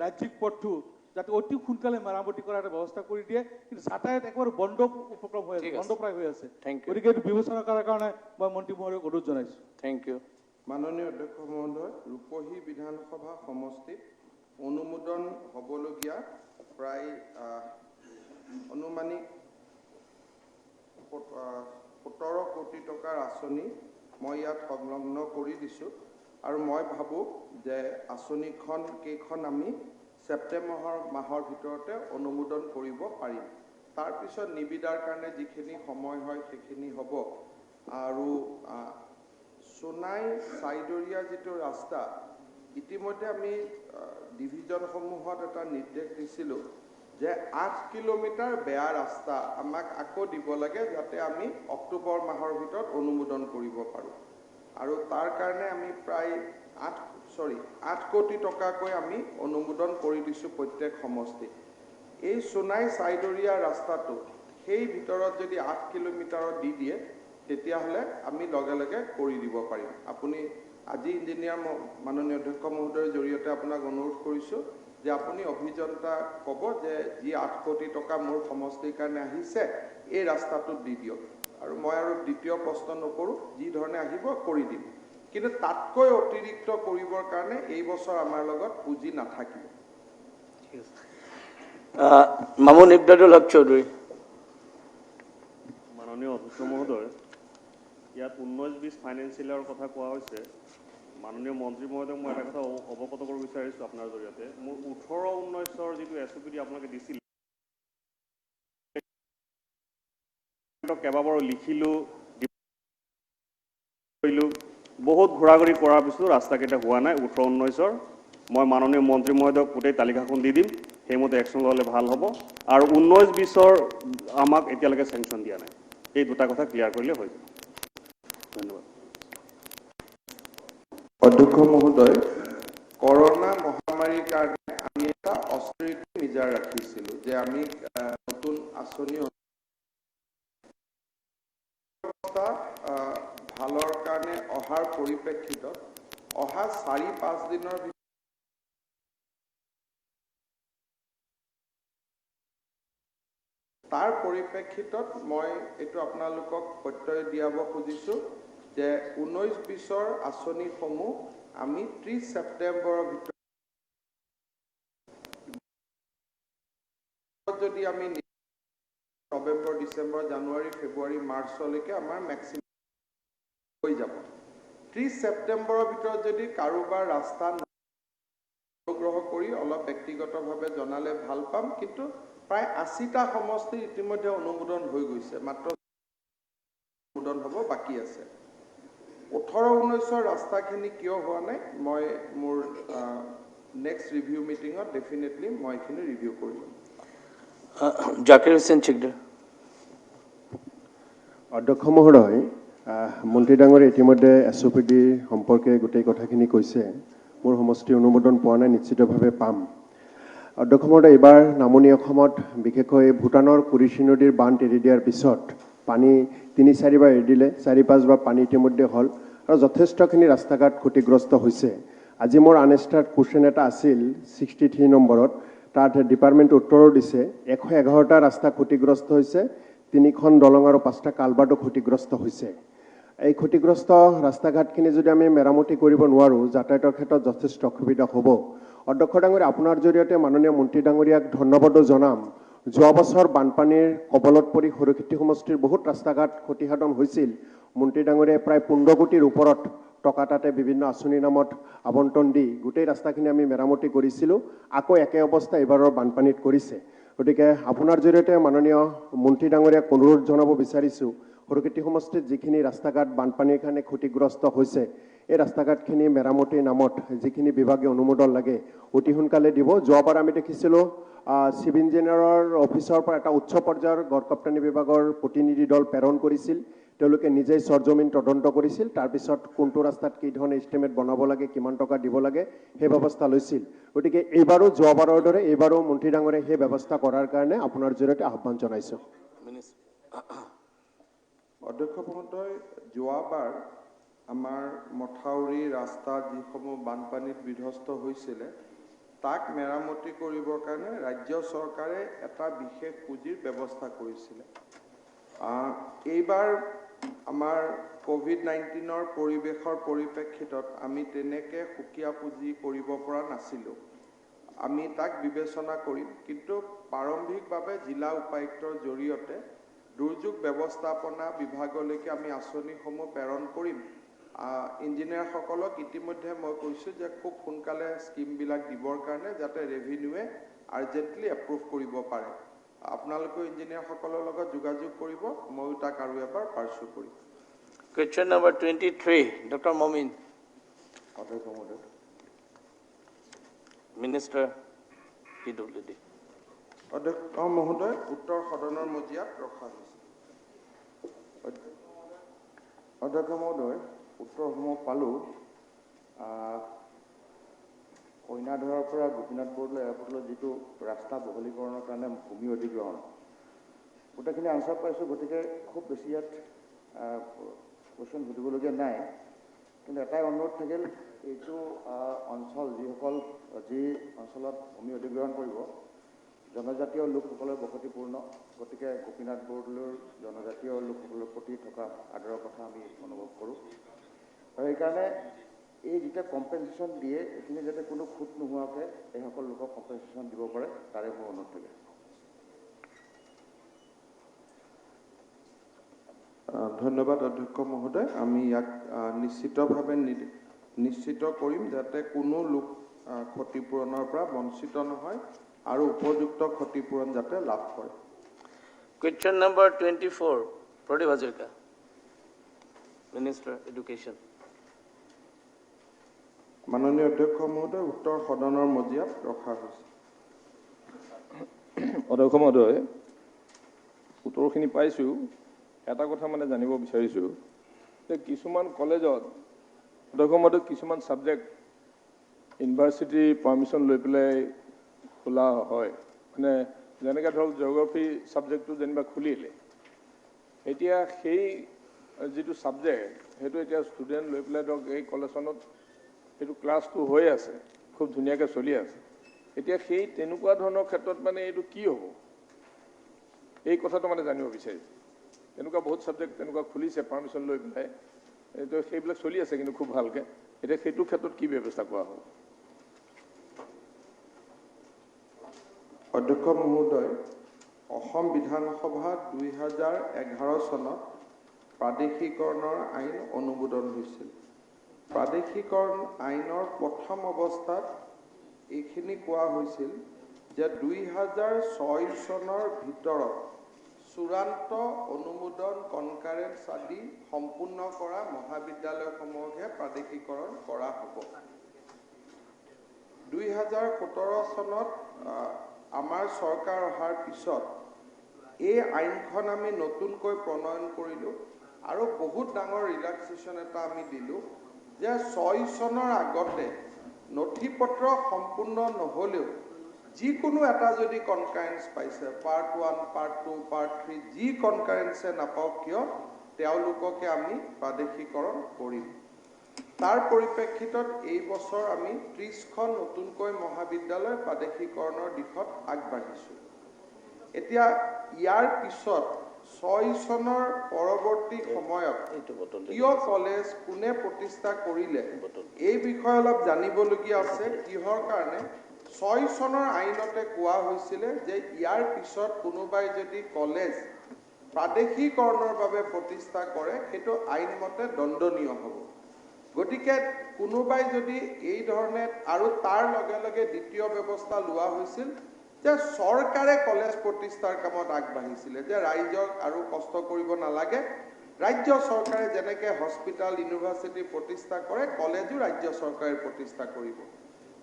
ৰাজ্যিক পথটো যাতে অতি সোনকালে মেৰামতি কৰাৰ এটা ব্যৱস্থা কৰি দিয়ে। কিন্তু যাতায়াত একেবাৰে বন্ধ উপক্ৰম হৈ আছে, বন্ধপ্ৰায় হৈ আছে। গতিকে এইটো বিবেচনা কৰাৰ কাৰণে মই মন্ত্ৰী মহোদয়ক অনুৰোধ জনাইছোঁ। Thank you. মাননীয় অধ্যক্ষ মহোদয়, ৰূপহী বিধানসভা সমষ্টিত অনুমোদন হ'বলগীয়া প্ৰায় অনুমানিক 17 কোটি টকাৰ আঁচনি মই ইয়াত সংলগ্ন কৰি দিছোঁ আৰু মই ভাবোঁ যে আঁচনিখন কেইখন আমি ছেপ্টেম্বৰ মাহৰ ভিতৰতে অনুমোদন কৰিব পাৰিম। তাৰপিছত নিবিদাৰ কাৰণে যিখিনি সময় হয় সেইখিনি হ'ব। আৰু সোণাই চাইদুৰীয়া যিটো ৰাস্তা, ইতিমধ্যে আমি ডিভিজনসমূহত এটা নিৰ্দেশ দিছিলোঁ যে 8 কিলোমিটাৰ বেয়া ৰাস্তা আমাক আকৌ দিব লাগে, যাতে আমি অক্টোবৰ মাহৰ ভিতৰত অনুমোদন কৰিব পাৰোঁ। আৰু তাৰ কাৰণে আমি প্ৰায় 8 কোটি টকাকৈ আমি অনুমোদন কৰি দিছোঁ প্ৰত্যেক সমষ্টিত। এই সোণাই চাইদুৰীয়া ৰাস্তাটো সেই ভিতৰত যদি 8 কিলোমিটাৰত দি দিয়ে তেতিয়াহ'লে আমি লগে লগে কৰি দিব পাৰিম। আপুনি আজি ইঞ্জিনিয়াৰ মাননীয় অধ্যক্ষ মহোদয়ৰ জৰিয়তে আপোনাক অনুৰোধ কৰিছোঁ যে আপুনি অভিযন্তাক ক'ব যে যি 8 কোটি টকা মোৰ সমষ্টিৰ কাৰণে আহিছে এই ৰাস্তাটোত দি দিয়ক। আৰু মই আৰু দ্বিতীয় প্ৰশ্ন নকৰোঁ, যি ধৰণে আহিব কৰি দিম। কিন্তু তাতকৈ অতিৰিক্ত কৰিবৰ কাৰণে এই বছৰ আমাৰ লগত পুঁজি নাথাকিব। মামুন ইবদাদুল হক চৌধুৰী। মাননীয় অধ্যক্ষ মহোদয়, ইয়াত 19-20 ফাইনেন্সিয়েলৰ কথা কোৱা হৈছে। মাননীয় মন্ত্ৰী মহোদয়ক মই এটা কথা অৱগত কৰিব বিচাৰিছোঁ আপোনাৰ জৰিয়তে। মোৰ 18-19ৰ যিটো SOPD আপোনালোকে দিছিল, কেইবাবাৰো লিখিলোঁ, বহুত ঘূৰা ঘূৰি কৰাৰ পিছতো ৰাস্তাকেইটা হোৱা নাই 18-19ৰ। মই মাননীয় মন্ত্ৰী মহোদয়ক গোটেই তালিকাখন দি দিম, সেইমতে একশ্যন ল'লে ভাল হ'ব। আৰু 19-20ৰ আমাক এতিয়ালৈকে চেংচন দিয়া নাই। এই দুটা কথা ক্লিয়াৰ কৰিলে হৈ যাব। ধন্যবাদ। অধ্যক্ষ মহোদয়, কৰোনা মহামাৰীৰ কাৰণে আমি এটা অস্ত্ৰিটি মিজাৰ ৰাখিছিলোঁ যে আমি নতুন আঁচনি ভালৰ কাৰণে অহাৰ পৰিপ্ৰেক্ষিতত অহা 4-5 দিনৰ ভিতৰত তাৰ পৰিপ্ৰেক্ষিতত মই এইটো আপোনালোকক প্ৰত্যয় দিয়াব খুজিছোঁ যে 19-20ৰ আঁচনিসমূহ আমি 30 ছেপ্টেম্বৰৰ ভিতৰত যদি আমি নৱেম্বৰ, ডিচেম্বৰ, জানুৱাৰী, ফেব্ৰুৱাৰী, মাৰ্চলৈকে আমাৰ মেক্সিমাম হৈ যাব। 30 ছেপ্টেম্বৰৰ ভিতৰত যদি কাৰোবাৰ ৰাস্তা অনুগ্ৰহ কৰি অলপ ব্যক্তিগতভাৱে জনালে ভাল পাম। কিন্তু প্ৰায় 80টা সমষ্টি ইতিমধ্যে অনুমোদন হৈ গৈছে, মাত্ৰ অনুমোদন হ'ব বাকী আছে। 18-19ৰ ৰাস্তাখিনি কিয় হোৱা নাই, মই মোৰ নেক্সট ৰিভিউ মিটিঙত ডেফিনেটলি মই এইখিনি ৰিভিউ কৰি ল'ম। জাকিৰ হুছেইন চিকদাৰ। অধ্যক্ষ মহোদয়, মন্ত্ৰী ডাঙৰীয়া ইতিমধ্যে SOPD সম্পৰ্কে গোটেই কথাখিনি কৈছে। মোৰ সমষ্টি অনুমোদন পোৱা নাই, নিশ্চিতভাৱে পাম। অধ্যক্ষ মহোদয়, এইবাৰ নামনি অসমত বিশেষকৈ ভূটানৰ কুৰিচি নদীৰ বান্ধ এৰি দিয়াৰ পিছত পানী 3-4 বাৰ এৰি দিলে, 4-5 বাৰ পানী ইতিমধ্যে হ'ল আৰু যথেষ্টখিনি ৰাস্তা ঘাট ক্ষতিগ্ৰস্ত হৈছে। আজি মোৰ আনএষ্টাৰ্ড কুৱেশ্যন এটা আছিল 63 নম্বৰত, তাত ডিপাৰ্টমেণ্ট উত্তৰো দিছে 111টা ৰাস্তা ক্ষতিগ্ৰস্ত হৈছে 3খন দলং আৰু 5টা কালভাৰ্টো ক্ষতিগ্ৰস্ত হৈছে এই ক্ষতিগ্ৰস্ত ৰাস্তা ঘাটখিনি যদি আমি মেৰামতি কৰিব নোৱাৰো যাতায়াতৰ ক্ষেত্ৰত যথেষ্ট অসুবিধা হ'ব অধ্যক্ষ ডাঙৰীয়া আপোনাৰ জৰিয়তে মাননীয় মন্ত্ৰী ডাঙৰীয়াক ধন্যবাদ জনাম যোৱা বছৰ বানপানীৰ কবলত পৰি সৰুক্ষেত্ৰী সমষ্টিৰ বহুত ৰাস্তা ঘাট ক্ষতিসাধন হৈছিল মন্ত্ৰী ডাঙৰীয়াই প্ৰায় 15 কোটিৰ ওপৰত টকা তাতে বিভিন্ন আঁচনিৰ নামত আবণ্টন দি গোটেই ৰাস্তাখিনি আমি মেৰামতি কৰিছিলোঁ আকৌ একে অৱস্থা এবাৰৰ বানপানীত কৰিছে গতিকে আপোনাৰ জৰিয়তে মাননীয় মন্ত্ৰী ডাঙৰীয়াক অনুৰোধ জনাব বিচাৰিছোঁ সৰুক্ষেত্ৰী সমষ্টিত যিখিনি ৰাস্তা ঘাট বানপানীৰ কাৰণে ক্ষতিগ্ৰস্ত হৈছে এই ৰাস্তা ঘাটখিনি মেৰামতিৰ নামত যিখিনি বিভাগীয় অনুমোদন লাগে অতি সোনকালে দিব যোৱাবাৰ আমি দেখিছিলোঁ চিভ ইঞ্জিনিয়াৰৰ অফিচৰ পৰা এটা উচ্চ পৰ্যায়ৰ গড় কাপ্তানি বিভাগৰ প্ৰতিনিধি দল প্ৰেৰণ কৰিছিল তেওঁলোকে নিজেই সৰজমিন তদন্ত কৰিছিল তাৰপিছত কোনটো ৰাস্তাত কি ধৰণে এষ্টিমেট বনাব লাগে কিমান টকা দিব লাগে সেই ব্যৱস্থা লৈছিল গতিকে এইবাৰো যোৱাবাৰৰ দৰে এইবাৰো মন্ত্ৰী ডাঙৰীয়াই সেই ব্যৱস্থা কৰাৰ কাৰণে আপোনাৰ জৰিয়তে আহ্বান জনাইছোঁ অধ্যক্ষ মহোদয় যোৱাবাৰ আমাৰ মথাউৰি ৰাস্তা যিসমূহ বানপানীত বিধ্বস্ত হৈছিলে তাক মেৰামতি কৰিবৰ কাৰণে ৰাজ্য চৰকাৰে এটা বিশেষ পুঁজিৰ ব্যৱস্থা কৰিছিলে এইবাৰ আমাৰ কোভিড-19ৰ পৰিৱেশৰ পৰিপ্ৰেক্ষিতত আমি তেনেকৈ সুকীয়া পুঁজি কৰিব পৰা নাছিলোঁ আমি তাক বিবেচনা কৰিম কিন্তু প্ৰাৰম্ভিকভাৱে জিলা উপায়ুক্তৰ জৰিয়তে দুৰ্যোগ ব্যৱস্থাপনা বিভাগলৈকে আমি আঁচনিসমূহ প্ৰেৰণ কৰিম ইঞ্জিনিয়াৰসকলক ইতিমধ্যে মই কৈছোঁ যে খুব সোনকালে স্কিমবিলাক দিবৰ কাৰণে যাতে ৰেভিনিউৱে আৰ্জেণ্টলি এপ্ৰুভ কৰিব পাৰে আপোনালোকে ইঞ্জিনিয়াৰসকলৰ লগত যোগাযোগ কৰিব ময়ো তাক আৰু এবাৰ পাৰ্চু কৰিম Question number 23, Dr. Momin. Minister, PWD. অধ্যক্ষ মহোদয় উত্তৰ সদনৰ মজিয়াত ৰখা হৈছে অধ্যক্ষ মহোদয় উত্তৰসমূহ পালোঁ কইনাধৰাৰ পৰা গোপীনাথপুৰলৈ এয়াৰপৰ্টলৈ যিটো ৰাস্তা বহলীকৰণৰ কাৰণে ভূমি অধিগ্ৰহণ গোটেইখিনি আনচাৰ পাইছোঁ গতিকে খুব বেছি ইয়াত কুৱেশ্যন সুধিবলগীয়া নাই কিন্তু এটাই অনুৰোধ থাকিল এইটো অঞ্চল যি অঞ্চলত ভূমি অধিগ্ৰহণ কৰিব জনজাতীয় লোকসকলৰ বসতিপূৰ্ণ গতিকে গোপীনাথপুৰলৈ জনজাতীয় লোকসকলৰ প্ৰতি থকা আদৰৰ কথা আমি অনুভৱ কৰোঁ আৰু সেইকাৰণে এই যেতিয়া কম্পেনচেশ্যন দিয়ে এইখিনি যাতে কোনো খুঁত নোহোৱাকৈ এইসকল লোকক কম্পেনচেশ্যন দিব পাৰে তাৰে মোৰ অনুৰোধ থাকে ধন্যবাদ অধ্যক্ষ মহোদয় আমি ইয়াক নিশ্চিতভাৱে নিশ্চিত কৰিম যাতে কোনো লোক ক্ষতিপূৰণৰ পৰা বঞ্চিত নহয় আৰু উপযুক্ত ক্ষতিপূৰণ যাতে লাভ কৰে Question number 24, Pradip Hazarika, Minister, Education. মাননীয় অধ্যক্ষ মহোদয় উত্তৰ সদনৰ মজিয়াত ৰখা হৈছে অধ্যক্ষ মহোদয় উত্তৰখিনি পাইছোঁ এটা কথা মানে জানিব বিচাৰিছোঁ যে কিছুমান কলেজত অধ্যক্ষ মহোদয় কিছুমান ছাবজেক্ট ইউনিভাৰ্চিটিৰ পাৰ্মিশ্যন লৈ পেলাই খোলা হয় মানে যেনেকৈ ধৰক জিঅ'গ্ৰাফী ছাবজেক্টটো যেনিবা খুলিলে এতিয়া সেই যিটো ছাবজেক্ট সেইটো এতিয়া ষ্টুডেণ্ট লৈ পেলাই ধৰক এই কলেজখনত সেইটো ক্লাছটো হৈ আছে খুব ধুনীয়াকৈ চলি আছে এতিয়া সেই তেনেকুৱা ধৰণৰ ক্ষেত্ৰত মানে এইটো কি হ'ব এই কথাটো মানে জানিব বিচাৰিছোঁ তেনেকুৱা বহুত ছাবজেক্ট তেনেকুৱা খুলিছে পাৰ্মিশ্যন লৈ পেলাই এইটো সেইবিলাক চলি আছে কিন্তু খুব ভালকৈ এতিয়া সেইটো ক্ষেত্ৰত কি ব্যৱস্থা কৰা হ'ব অধ্যক্ষ মহোদয় অসম বিধানসভাত 2011 চনত প্ৰাদেশিকৰণৰ আইন অনুমোদন হৈছিল প্ৰাদেশিকৰণ আইনৰ প্ৰথম অৱস্থাত এইখিনি কোৱা হৈছিল যে 2006 চনৰ ভিতৰত চূড়ান্ত অনুমোদন কনকাৰেন্স আদি সম্পূৰ্ণ কৰা মহাবিদ্যালয়সমূহকহে প্ৰাদেশিকৰণ কৰা হ'ব 2017 চনত আমাৰ চৰকাৰ অহাৰ পিছত এই আইনখন আমি নতুনকৈ প্ৰণয়ন কৰিলোঁ আৰু বহুত ডাঙৰ ৰিলেক্সেশ্যন এটা আমি দিলোঁ যে 6 চনৰ আগতে নথি পত্ৰ সম্পূৰ্ণ নহ'লেও যিকোনো এটা যদি কনকাৰেন্স পাইছে পাৰ্ট 1 পাৰ্ট 2 পাৰ্ট 3 যি কনকাৰেন্সে নাপাওক কিয় তেওঁলোককে আমি প্ৰাদেশিকৰণ কৰিম তাৰ পৰিপ্ৰেক্ষিতত এই বছৰ আমি 30খন নতুনকৈ মহাবিদ্যালয় প্ৰাদেশিকৰণৰ দিশত আগবাঢ়িছোঁ। এতিয়া ইয়াৰ পিছত 6 চনৰ পৰৱৰ্তী সময়ত কিয় কলেজ কোনে প্ৰতিষ্ঠা কৰিলে এই বিষয়ে অলপ জানিবলগীয়া আছে। কিহৰ কাৰণে 6 চনৰ আইনতে কোৱা হৈছিলে যে ইয়াৰ পিছত কোনোবাই যদি কলেজ প্ৰাদেশিকৰণৰ বাবে প্ৰতিষ্ঠা কৰে সেইটো আইনমতে দণ্ডনীয় হ'ব। গতিকে কোনোবাই যদি এই ধৰণে আৰু তাৰ লগে লগে দ্বিতীয় ব্যৱস্থা লোৱা হৈছিল যে চৰকাৰে কলেজ প্ৰতিষ্ঠাৰ কামত আগবাঢ়িছিলে যে ৰাইজক আৰু কষ্ট কৰিব নালাগে, ৰাজ্য চৰকাৰে যেনেকৈ হস্পিটেল ইউনিভাৰ্চিটি প্ৰতিষ্ঠা কৰে কলেজো ৰাজ্য চৰকাৰে প্ৰতিষ্ঠা কৰিব।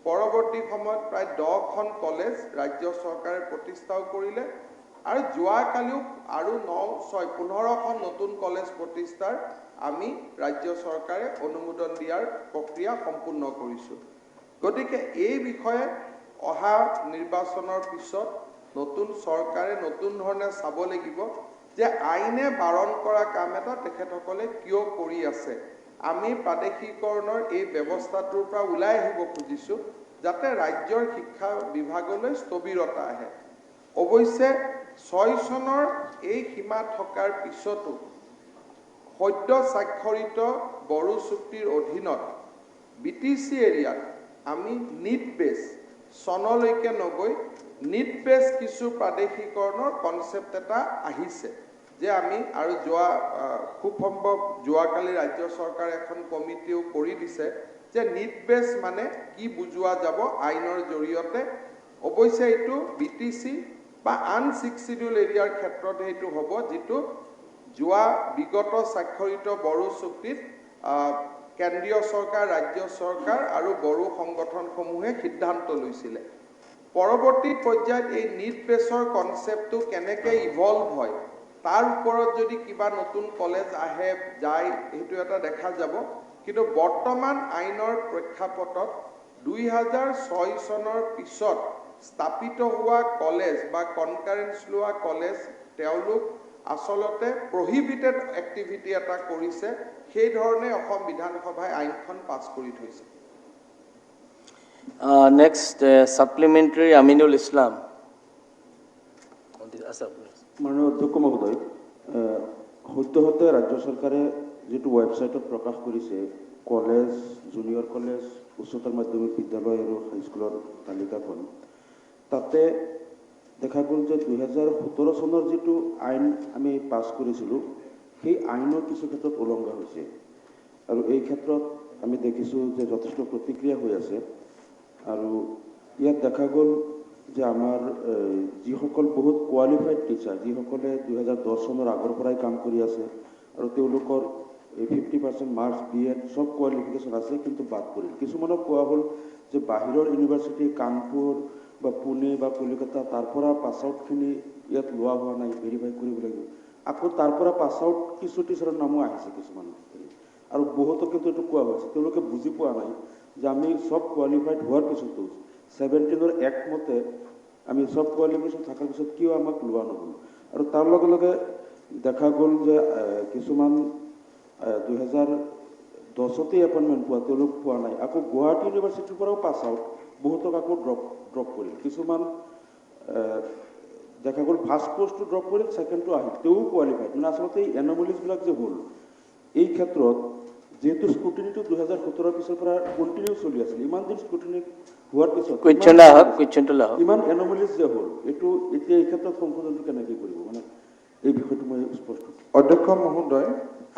পৰৱৰ্তী সময়ত প্ৰায় 10খন কলেজ ৰাজ্য চৰকাৰে প্ৰতিষ্ঠাও কৰিলে আৰু যোৱাকালিও আৰু 15খন নতুন কলেজ প্ৰতিষ্ঠাৰ আমি ৰাজ্য চৰকাৰে অনুমোদন দিয়াৰ প্ৰক্ৰিয়া সম্পূৰ্ণ কৰিছোঁ। গতিকে এই বিষয়ে অহা নিৰ্বাচনৰ পিছত নতুন চৰকাৰে নতুন ধৰণে চাব লাগিব যে আইনে বাৰণ কৰা কাম এটা তেখেতসকলে কিয় কৰি আছে। আমি প্ৰাদেশিকৰণৰ এই ব্যৱস্থাটোৰ পৰা ওলাই আহিব খুজিছোঁ যাতে ৰাজ্যৰ শিক্ষা বিভাগলৈ স্থবিৰতা আহে। অৱশ্যে 6 চনৰ এই সীমা থকাৰ পিছতো সদ্য স্বাক্ষৰিত বড়ো চুক্তিৰ অধীনত BTC এৰিয়াত আমি নিট বেছ চনলৈকে নগৈ নিট বেছ কিছু প্ৰাদেশিকৰণৰ কনচেপ্ট এটা আহিছে যে আমি আৰু খুব সম্ভৱ যোৱাকালি ৰাজ্য চৰকাৰে এখন কমিটিও কৰি দিছে যে নিট বেছ মানে কি বুজোৱা যাব আইনৰ জৰিয়তে। অৱশ্যে এইটো BTC বা আন 6 শিডিউল এৰিয়াৰ ক্ষেত্ৰত এইটো হ'ব যিটো বিগত স্বাক্ষৰিত বড়ো চুক্তিত কেন্দ্ৰীয় চৰকাৰ ৰাজ্য চৰকাৰ আৰু বড়ো সংগঠনসমূহে সিদ্ধান্ত লৈছিলে। পৰৱৰ্তী পৰ্যায়ত এই নিট বেছৰ কনচেপ্টটো কেনেকৈ ইভলভ হয় তাৰ ওপৰত যদি কিবা নতুন কলেজ আহে যায় সেইটো এটা দেখা যাব। কিন্তু বৰ্তমান আইনৰ প্ৰেক্ষাপটত 2006 চনৰ পিছত স্থাপিত হোৱা কলেজ বা কনকাৰেন্স লোৱা কলেজ তেওঁলোক আচলতে প্ৰহিবিটেড এক্টিভিটি এটা কৰিছে। সেই ধৰণে অসম বিধানসভাই আইনখন পাছ কৰি থৈছে। নেক্সট সাপ্লিমেন্টাৰি আমিনুল ইসলাম। মাননীয় অধ্যক্ষ মহোদয়, সদ্যহতে ৰাজ্য চৰকাৰে যিটো ৱেবছাইটত প্ৰকাশ কৰিছে কলেজ, জুনিয়ৰ কলেজ, উচ্চতৰ মাধ্যমিক বিদ্যালয় আৰু হাইস্কুলৰ তালিকাখন, তাতে দেখা গ'ল যে 2017 চনৰ যিটো আইন আমি পাছ কৰিছিলোঁ সেই আইনৰ কিছু ক্ষেত্ৰত উলংঘা হৈছে আৰু এই ক্ষেত্ৰত আমি দেখিছোঁ যে যথেষ্ট প্ৰতিক্ৰিয়া হৈ আছে। আৰু ইয়াত দেখা গ'ল যে আমাৰ যিসকল বহুত কোৱালিফাইড টিচাৰ যিসকলে 2010 চনৰ আগৰ পৰাই কাম কৰি আছে আৰু তেওঁলোকৰ 50% মাৰ্কছ BEd সব কোৱালিফিকেশ্যন আছে কিন্তু বাদ পৰিল। কিছুমানক কোৱা হ'ল যে বাহিৰৰ ইউনিভাৰ্চিটি কানপুৰ বা পুনে বা কলিকতা তাৰ পৰা পাছ আউটখিনি ইয়াত লোৱা হোৱা নাই, ভেৰিফাই কৰিব লাগিব। আকৌ তাৰ পৰা পাছ আউট কিছু টিচাৰৰ নামো আহিছে কিছুমান আৰু বহুতো কিন্তু এইটো কোৱা হৈছে তেওঁলোকে বুজি পোৱা নাই যে আমি সব কোৱালিফাইড হোৱাৰ পিছতো 17ৰ এক্ট মতে আমি সব কোৱালিফিকেশ্যন থকাৰ পিছত কিয় আমাক লোৱা নহ'ল। আৰু তাৰ লগে লগে দেখা গ'ল যে কিছুমান 2010তে এপইণ্টমেণ্ট পোৱা তেওঁলোক পোৱা নাই। আকৌ গুৱাহাটী ইউনিভাৰ্চিটিৰ পৰাও পাছ আউট বহুতক আকৌ ড্ৰপ কৰিল। কিছুমান দেখা গ'ল ফাৰ্ষ্ট পোষ্টটো ড্ৰপ কৰিল, ছেকেণ্ডটো আহিল, তেওঁ কোৱালিফাইড। মানে আচলতে এই এনমলিজবিলাক যে হ'ল এই ক্ষেত্ৰত যেহেতু স্ক্ৰুটিনিটো 2017 পিছৰ পৰা কণ্টিনিউ চলি আছিল, ইমান দিন স্ক্ৰুটিনি হোৱাৰ পিছত ইমান এনমলিজ যে হ'ল এইটো এতিয়া এই ক্ষেত্ৰত সংশোধনটো কেনেকৈ কৰিব, মানে এই বিষয়টো মই স্পষ্ট। অধ্যক্ষ মহোদয়,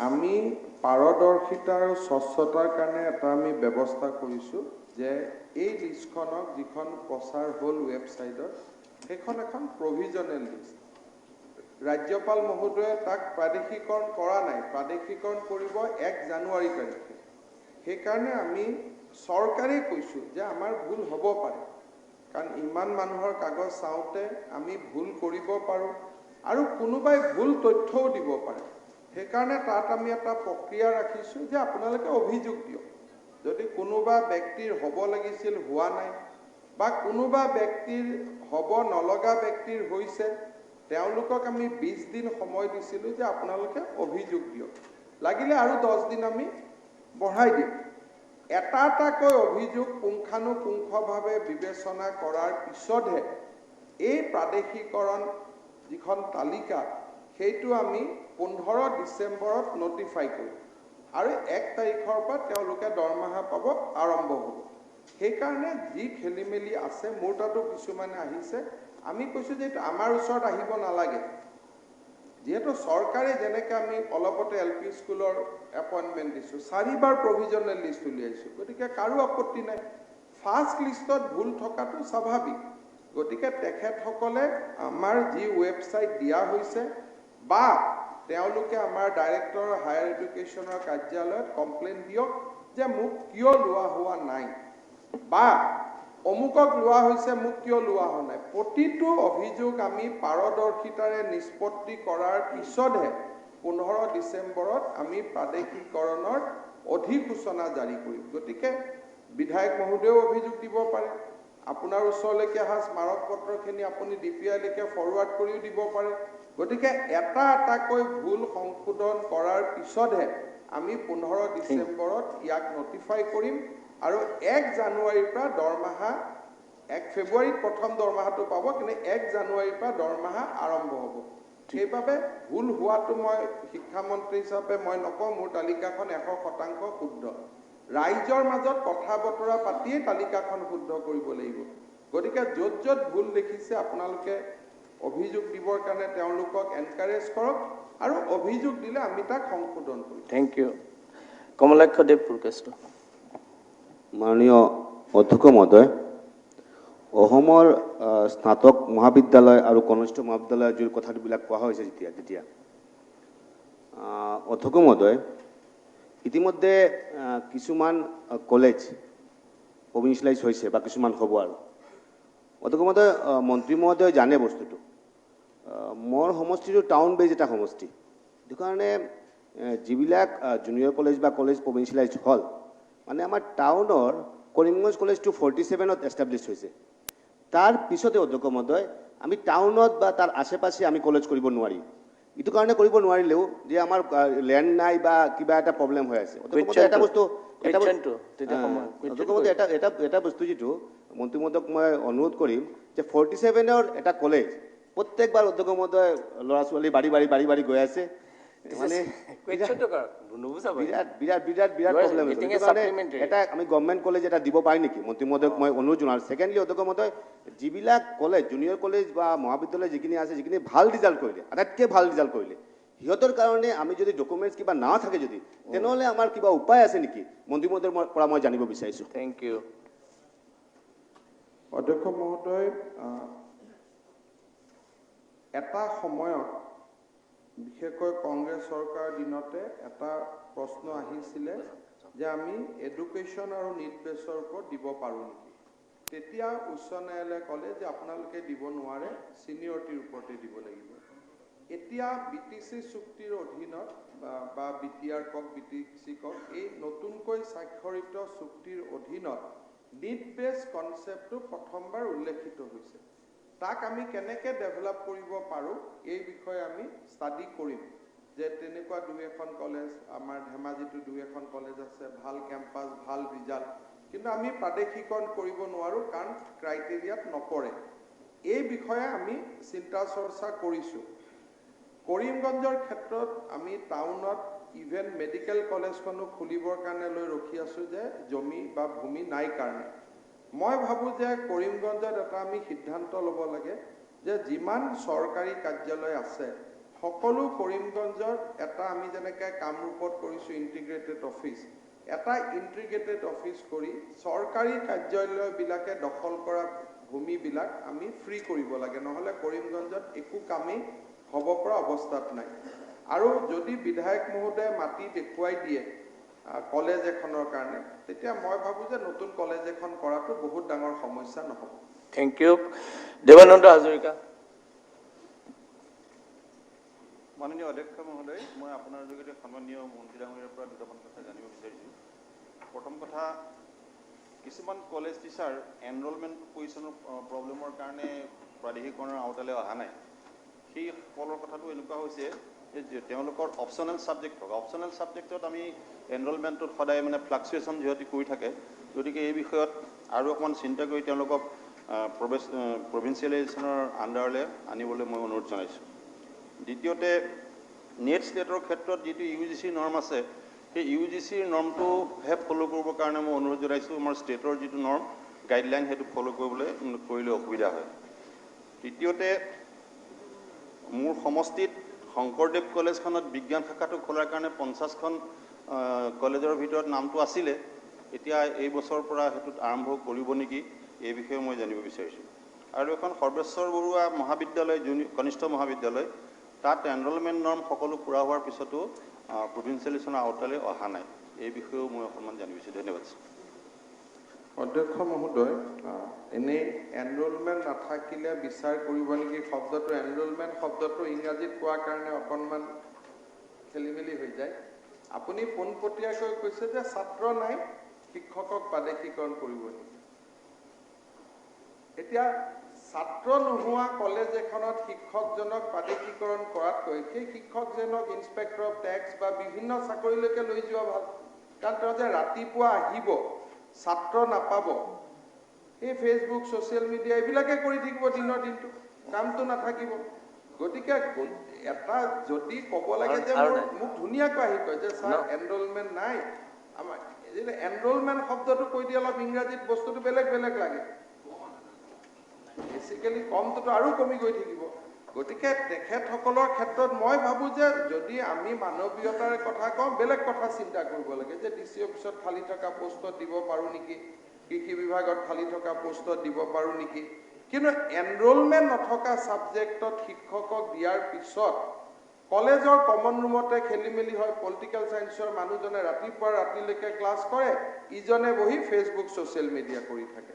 আমি পাৰদৰ্শিতা আৰু স্বচ্ছতাৰ কাৰণে এটা আমি ব্যৱস্থা কৰিছোঁ যে এই লিষ্টখনক যিখন প্ৰচাৰ হ'ল ৱেবছাইটত সেইখন এখন প্ৰভিজনেল লিষ্ট। ৰাজ্যপাল মহোদয়ে তাক প্ৰাদেশিকৰণ কৰা নাই, প্ৰাদেশিকৰণ কৰিব 1 জানুৱাৰী তাৰিখে। সেইকাৰণে আমি চৰকাৰে কৈছোঁ যে আমাৰ ভুল হ'ব পাৰে, কাৰণ ইমান মানুহৰ কাগজ চাওঁতে আমি ভুল কৰিব পাৰোঁ আৰু কোনোবাই ভুল তথ্যও দিব পাৰে। সেইকাৰণে তাত আমি এটা প্ৰক্ৰিয়া ৰাখিছোঁ যে আপোনালোকে অভিযোগ দিয়ক। যদি কোনোবা ব্যক্তিৰ হ'ব লাগিছিল হোৱা নাই বা কোনোবা ব্যক্তিৰ হ'ব নলগা ব্যক্তিৰ হৈছে, তেওঁলোকক আমি 20 দিন সময় দিছিলোঁ যে আপোনালোকে অভিযোগ দিয়ক, লাগিলে আৰু 10 দিন আমি বঢ়াই দিম। এটা এটাকৈ অভিযোগ পুংখানুপুংখভাৱে বিবেচনা কৰাৰ পিছতহে এই প্ৰাদেশিকৰণ যিখন তালিকা সেইটো আমি 15 ডিচেম্বৰত নটিফাই কৰিম আৰু 1 তাৰিখৰ পৰা তেওঁলোকে দৰমহা পাব আৰম্ভ হ'ব। সেইকাৰণে যি খেলিমেলি আছে মোৰ তাতো কিছুমানে আহিছে আমি কৈছোঁ যে আমাৰ ওচৰত আহিব নালাগে যেহেতু চৰকাৰে যেনেকৈ আমি অলপতে LP স্কুলৰ এপইণ্টমেণ্ট দিছোঁ 4বাৰ প্ৰভিজনেল লিষ্ট উলিয়াইছোঁ গতিকে কাৰো আপত্তি নাই ফাৰ্ষ্ট লিষ্টত ভুল থকাটো স্বাভাৱিক গতিকে তেখেতসকলে আমাৰ যি ৱেবছাইট দিয়া হৈছে বা তেওঁলোকে আমাৰ ডাইৰেক্টৰ হায়াৰ এডুকেশ্যনৰ কাৰ্যালয়ত কমপ্লেইন দিয়ক যে মোক কিয় লোৱা হোৱা নাই বা অমুকক লোৱা হৈছে মোক কিয় লোৱা হোৱা নাই প্ৰতিটো অভিযোগ আমি পাৰদৰ্শিতাৰে নিষ্পত্তি কৰাৰ পিছতহে 15 ডিচেম্বৰত আমি প্ৰাদেশিকৰণৰ অধিসূচনা জাৰি কৰিম গতিকে বিধায়ক মহোদয়েও অভিযোগ দিব পাৰে আপোনাৰ ওচৰলৈকে অহা স্মাৰক পত্ৰখিনি আপুনি DPI-লৈকে ফৰৱাৰ্ড কৰিও দিব পাৰে গতিকে এটা এটাকৈ ভুল সংশোধন কৰাৰ পিছতহে আমি 15 ডিচেম্বৰত ইয়াক নটিফাই কৰিম আৰু 1 জানুৱাৰীৰ পৰা দৰমহা 1 ফেব্ৰুৱাৰীত প্ৰথম দৰমহাটো পাব কিন্তু 1 জানুৱাৰীৰ পৰা দৰমহা আৰম্ভ হ'ব সেইবাবে ভুল হোৱাটো মই শিক্ষামন্ত্ৰী হিচাপে মই নকওঁ মোৰ তালিকাখন 100% শুদ্ধ ৰাইজৰ মাজত কথা বতৰা পাতিয়ে তালিকাখন শুদ্ধ কৰিব লাগিব গতিকে য'ত য'ত ভুল দেখিছে আপোনালোকে অভিযোগ দিবৰ কাৰণে তেওঁলোকক এনকাৰেজ কৰক আৰু অভিযোগ দিলে আমি তাক সংশোধন কৰিম থ্যাংক ইউ কমলাক্ষ দেৱ পুৰকাষ্ট মাননীয় অধ্যক্ষ মহোদয় অসমৰ স্নাতক মহাবিদ্যালয় আৰু কনিষ্ঠ মহাবিদ্যালয়ৰ যি কথাবিলাক কোৱা হৈছে যেতিয়া অধ্যক্ষ মহোদয় ইতিমধ্যে কিছুমান কলেজ প্ৰভিঞ্চিয়েলাইজ হৈছে বা কিছুমান হ'ব আৰু অধ্যক্ষ মহোদয় মন্ত্ৰী মহোদয় জানে বস্তুটো মোৰ সমষ্টিটো টাউন বেজ এটা সমষ্টি সেইটো কাৰণে যিবিলাক জুনিয়ৰ কলেজ বা কলেজ প্ৰভিঞ্চিয়েলাইজ হ'ল মানে আমাৰ টাউনৰ কৰিমগঞ্জ কলেজটো 47ত এষ্টাব্লিছ হৈছে তাৰ পিছতে অধ্যক্ষ মহোদয় আমি টাউনত বা তাৰ আশে পাশে আমি কলেজ কৰিব নোৱাৰি ইটো কাৰণে কৰিব নোৱাৰিলেও যে আমাৰ ল্যান্ড নাই বা কিবা এটা প্ৰবলেম হৈ আছে অধ্যক্ষ মহোদয় এটা বস্তু এটা বস্তু যেটো মন্ত্ৰী মহোদয়ক মই অনুৰোধ কৰিম যে 47ৰ এটা কলেজ প্ৰত্যেকবাৰ অধ্যক্ষ মহোদয় ল'ৰা ছোৱালী বাড়ি গৈ আছে মানে বিৰাট প্ৰবলেম এটা আমি গভৰ্ণমেণ্ট কলেজ এটা দিব পাৰি নেকি মন্ত্ৰী মহোদয়ক মই অনুৰোধ জনাইছোঁ ছেকেণ্ডলি অধ্যক্ষ মহোদয় যিবিলাক কলেজ জুনিয়ৰ কলেজ বা মহাবিদ্যালয় যিখিনি আছে যিখিনি ভাল ৰিজাল্ট কৰিলে আটাইতকৈ ভাল ৰিজাল্ট কৰিলে সিহঁতৰ কাৰণে আমি যদি ডকুমেণ্টছ কিবা না থাকে যদি তেনেহ'লে আমাৰ কিবা উপায় আছে নেকি মন্ত্ৰী মহোদয়ৰ পৰা মই জানিব বিচাৰিছোঁ থ্যাংক ইউ অধ্যক্ষ মহোদয় এটা সময়ত বিশেষকৈ কংগ্ৰেছ চৰকাৰৰ দিনতে এটা প্ৰশ্ন আহিছিলে যে আমি এডুকেশ্যন আৰু নিট বেছৰ ওপৰত দিব পাৰোঁ নেকি তেতিয়া উচ্চ ন্যায়ালয়ে ক'লে যে আপোনালোকে দিব নোৱাৰে ছিনিয়ৰিটিৰ ওপৰতে দিব লাগিব এতিয়া BTC চুক্তিৰ অধীনত বা BTR কক BTC কক এই নতুনকৈ স্বাক্ষৰিত চুক্তিৰ অধীনত নিট বেছ কনচেপ্টটো প্ৰথমবাৰ উল্লেখিত হৈছে তাক আমি কেনেকৈ ডেভেলপ কৰিব পাৰোঁ এই বিষয়ে আমি ষ্টাডি কৰিম যে তেনেকুৱা দুই এখন কলেজ আমাৰ ধেমাজিতো দুই এখন কলেজ আছে ভাল কেম্পাছ ভাল ৰিজাল্ট কিন্তু আমি প্ৰাদেশিকৰণ কৰিব নোৱাৰোঁ কাৰণ ক্ৰাইটেৰিয়াত নপৰে এই বিষয়ে আমি চিন্তা চৰ্চা কৰিছোঁ কৰিমগঞ্জৰ ক্ষেত্ৰত আমি টাউনত ইভেন মেডিকেল কলেজখনো খুলিবৰ কাৰণে লৈ ৰখি আছোঁ যে জমি বা ভূমি নাই কাৰণে মই ভাবোঁ যে কৰিমগঞ্জত এটা আমি সিদ্ধান্ত ল'ব লাগে যে যিমান চৰকাৰী কাৰ্যালয় আছে সকলো কৰিমগঞ্জত এটা আমি যেনেকৈ কামৰূপত কৰিছোঁ ইণ্টিগ্ৰেটেড অফিচ এটা ইণ্টিগ্ৰেটেড অফিচ কৰি চৰকাৰী কাৰ্যালয়বিলাকে দখল কৰা ভূমিবিলাক আমি ফ্ৰী কৰিব লাগে নহ'লে কৰিমগঞ্জত একো কামেই হ'ব পৰা অৱস্থাত নাই আৰু যদি বিধায়ক মহোদয়ে মাটি দেখুৱাই দিয়ে কলেজ এখনৰ কাৰণে তেতিয়া মই ভাবোঁ যে নতুন কলেজ এখন কৰাটো বহুত ডাঙৰ সমস্যা নহ'ব থ্যাংক ইউ দেৱানন্দ হাজৰিকা মাননীয় অধ্যক্ষ মহোদয় মই আপোনাৰ যোগেদি সন্মানীয় মন্ত্ৰী ডাঙৰীয়াৰ পৰা দুটামান কথা জানিব বিচাৰিছোঁ প্ৰথম কথা কিছুমান কলেজ টিচাৰ এনৰলমেণ্ট পজিশ্যনৰ প্ৰব্লেমৰ কাৰণে প্ৰাদেশিকৰণৰ আওতালৈ অহা নাই সেই সকলৰ কথাটো এনেকুৱা হৈছে তেওঁলোকৰ অপশ্যনেল ছাবজেক্ট থকা অপশ্যনেল ছাবজেক্টত আমি এনৰলমেণ্টত সদায় মানে ফ্লাকচুৱেশ্যন যিহেতু কৰি থাকে, গতিকে এই বিষয়ত আৰু অকণমান চিন্তা কৰি তেওঁলোকক প্ৰভিঞ্চিয়েলাইজেশ্যনৰ আণ্ডাৰলৈ আনিবলৈ মই অনুৰোধ জনাইছোঁ। দ্বিতীয়তে নেট স্লেটৰ ক্ষেত্ৰত যিটো UGC নৰ্ম আছে, সেই UGCৰ নৰ্মটোহে ফ'ল' কৰিবৰ কাৰণে মই অনুৰোধ জনাইছোঁ। আমাৰ ষ্টেটৰ যিটো নৰ্ম গাইডলাইন সেইটো ফ'ল' কৰিলে অসুবিধা হয়। তৃতীয়তে মোৰ সমষ্টিত শংকৰদেৱ কলেজখনত বিজ্ঞান শাখাটো খোলাৰ কাৰণে 50খন কলেজৰ ভিতৰত নামটো আছিলে। এতিয়া এই বছৰৰ পৰা সেইটোত আৰম্ভ কৰিব নেকি, এই বিষয়ে মই জানিব বিচাৰিছোঁ। আৰু এখন সৰ্বেশ্বৰ বৰুৱা মহাবিদ্যালয় কনিষ্ঠ মহাবিদ্যালয়, তাত এনৰলমেণ্ট নৰ্ম সকলো পূৰা হোৱাৰ পিছতো প্ৰভিঞ্চিয়েলাইজেশ্যনৰ আওতালৈ অহা নাই। এই বিষয়েও মই অকণমান জানিব বিচাৰিছোঁ। ধন্যবাদ। অধ্যক্ষ মহোদয়, এনেই এনৰলমেণ্ট নাথাকিলে বিচাৰ কৰিব নেকি শব্দটো, এনৰলমেণ্ট শব্দটো ইংৰাজীত কোৱাৰ কাৰণে অকণমান খেলি মেলি হৈ যায়। আপুনি পোনপটীয়াকৈ কৈছে যে ছাত্ৰ নাই, শিক্ষকক বাদেশীকৰণ কৰিব নেকি। এতিয়া ছাত্ৰ নোহোৱা কলেজ এখনত শিক্ষকজনক বাদেশীকৰণ কৰাতকৈ সেই শিক্ষকজনক ইন্সপেক্টৰ অফ টেক্স বা বিভিন্ন চাকৰিলৈকে লৈ যোৱা ভাল। কাৰণ তেওঁ যে ৰাতিপুৱা আহিব, ছাত্ৰ নাপাব, এই ফেচবুক ছ'চিয়েল মিডিয়া এইবিলাকে কৰি থাকিব দিনৰ দিনটো, কামটো নাথাকিব। গতিকে এটা যদি ক'ব লাগে যে মোক ধুনীয়াকৈ আহি কয় যে ছাৰ এনৰলমেণ্ট নাই, আমাৰ এনৰলমেণ্ট শব্দটো কৈ দিয়ে অলপ ইংৰাজীত বস্তুটো বেলেগ বেলেগ লাগে। বেচিকেলি কমটোতো আৰু কমি গৈ থাকিব। গতিকে তেখেতসকলৰ ক্ষেত্ৰত মই ভাবোঁ যে যদি আমি মানৱীয়তাৰ কথা কওঁ, বেলেগ কথা চিন্তা কৰিব লাগে যে DC অফিচত খালী থকা পোষ্টত দিব পাৰোঁ নেকি, কৃষি বিভাগত খালী থকা পোষ্টত দিব পাৰোঁ নেকি। কিন্তু এনৰলমেণ্ট নথকা ছাবজেক্টত শিক্ষকক দিয়াৰ পিছত কলেজৰ কমন ৰুমতে খেলি মেলি হয়। পলিটিকেল ছায়েন্সৰ মানুহজনে ৰাতিপুৱা ৰাতিলৈকে ক্লাছ কৰে, ইজনে বহি ফেচবুক ছ'চিয়েল মিডিয়া কৰি থাকে।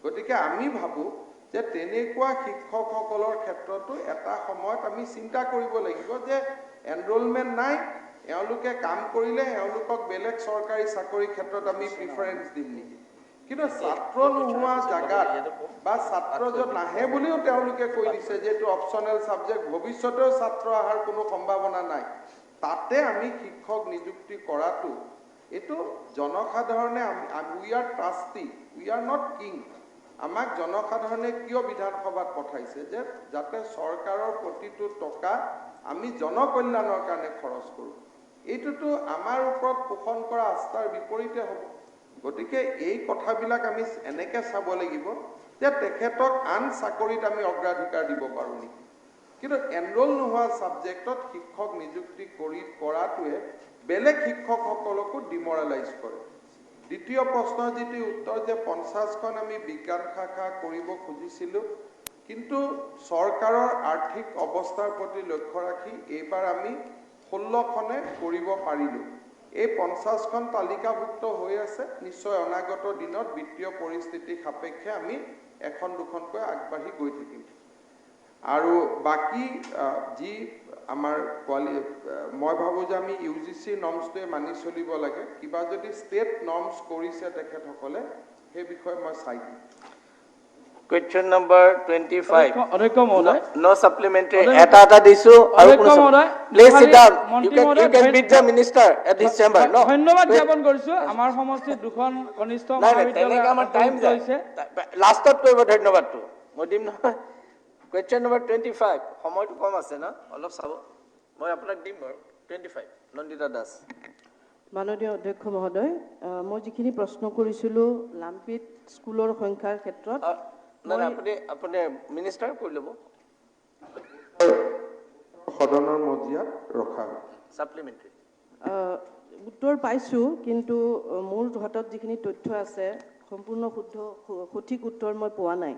গতিকে আমি ভাবোঁ যে তেনেকুৱা শিক্ষকসকলৰ ক্ষেত্ৰতো এটা সময়ত আমি চিন্তা কৰিব লাগিব যে এনৰলমেণ্ট নাই, এওঁলোকে কাম কৰিলে এওঁলোকক বেলেগ চৰকাৰী চাকৰিৰ ক্ষেত্ৰত আমি প্ৰিফাৰেঞ্চ দিম নেকি। কিন্তু ছাত্ৰ নোহোৱা জাগাত বা ছাত্ৰ য'ত নাহে বুলিও তেওঁলোকে কৈ দিছে যে এইটো অপশ্যনেল ছাবজেক্ট, ভৱিষ্যতেও ছাত্ৰ অহাৰ কোনো সম্ভাৱনা নাই, তাতে আমি শিক্ষক নিযুক্তি কৰাটো এইটো জনসাধাৰণে we are trustee, we are not king. আমাক জনসাধাৰণে কিয় বিধানসভাত পঠাইছে যে যাতে চৰকাৰৰ প্ৰতিটো টকা আমি জনকল্যাণৰ কাৰণে খৰচ কৰোঁ। এইটোতো আমাৰ ওপৰত পোষণ কৰা আস্থাৰ বিপৰীতে হ'ব। গতিকে এই কথাবিলাক আমি এনেকৈ চাব লাগিব যে তেখেতক আন চাকৰিত আমি অগ্ৰাধিকাৰ দিব পাৰোঁ নেকি। কিন্তু এনৰল নোহোৱা ছাবজেক্টত শিক্ষক নিযুক্তি কৰাটোৱে বেলেগ শিক্ষকসকলকো ডিমৰেলাইজ কৰে। দ্বিতীয় প্ৰশ্নৰ যিটো উত্তৰ যে 50খন আমি বিজ্ঞান শাখা কৰিব খুজিছিলোঁ, কিন্তু চৰকাৰৰ আৰ্থিক অৱস্থাৰ প্ৰতি লক্ষ্য ৰাখি এইবাৰ আমি 16খনে কৰিব পাৰিলোঁ। এই 50খন তালিকাভুক্ত হৈ আছে। নিশ্চয় অনাগত দিনত বিত্তীয় পৰিস্থিতি সাপেক্ষে আমি এখন দুখনকৈ আগবাঢ়ি গৈ থাকিম। আৰু বাকী যি আমাৰ মই ভাবোঁ যে আমি UGC নৰ্মছটোৱে মানি চলিব লাগে। কিবা যদি ষ্টেট নৰ্মছ কৰিছে তেখেতসকলে সেই বিষয়ে মই চাই দিম। Question number 25. অধ্যক্ষ মহোদয়, No supplementary. এটা দিছো আৰু please sit down. You can meet the minister at his chamber. No. ধন্যবাদ জ্ঞাপন কৰিছোঁ। আমাৰ সমষ্টিত দুখন কনিষ্ঠ মহাবিদ্যালয় আমাৰ টাইম হৈছে। লাষ্টত কৰিব ধন্যবাদটো মই দিম নহয়। Question number 25. সময়টো কম আছে না, অলপ চাব। মই আপোনাক দিম বাৰু। 25. নন্দিতা দাস। মাননীয় অধ্যক্ষ মহোদয়, মই যিখিনি প্ৰশ্ন কৰিছিলোঁ লাম্পিত স্কুলৰ সংখ্যাৰ ক্ষেত্ৰত আপুনি মিনিষ্টাৰ কৰি ল'ব। সদনৰ মজিয়াত ৰখা হয়। ছাপ্লিমেণ্টাৰী উত্তৰ পাইছোঁ, কিন্তু মোৰ হাতত যিখিনি তথ্য আছে সম্পূৰ্ণ সঠিক উত্তৰ মই পোৱা নাই।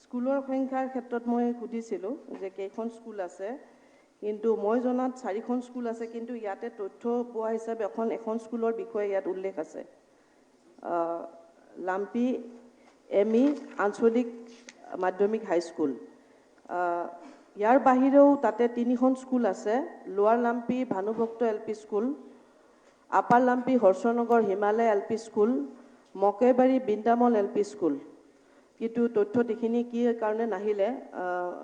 স্কুলৰ সংখ্যাৰ ক্ষেত্ৰত মই সুধিছিলোঁ যে কেইখন স্কুল আছে, কিন্তু মই জনাত 4খন স্কুল আছে, কিন্তু ইয়াতে তথ্য পোৱা হিচাপে এখন স্কুলৰ বিষয়ে ইয়াত উল্লেখ আছে। লাম্পি ME আঞ্চলিক মাধ্যমিক হাইস্কুল। ইয়াৰ বাহিৰেও তাতে 3খন স্কুল আছে। Lower Lumpi Bhanubhakta LP school, upper Lumpi Harshanagar Himalaya LP school, Makebari Brindamal LP school. কিন্তু তথ্যত এইখিনি কি কাৰণে নাহিলে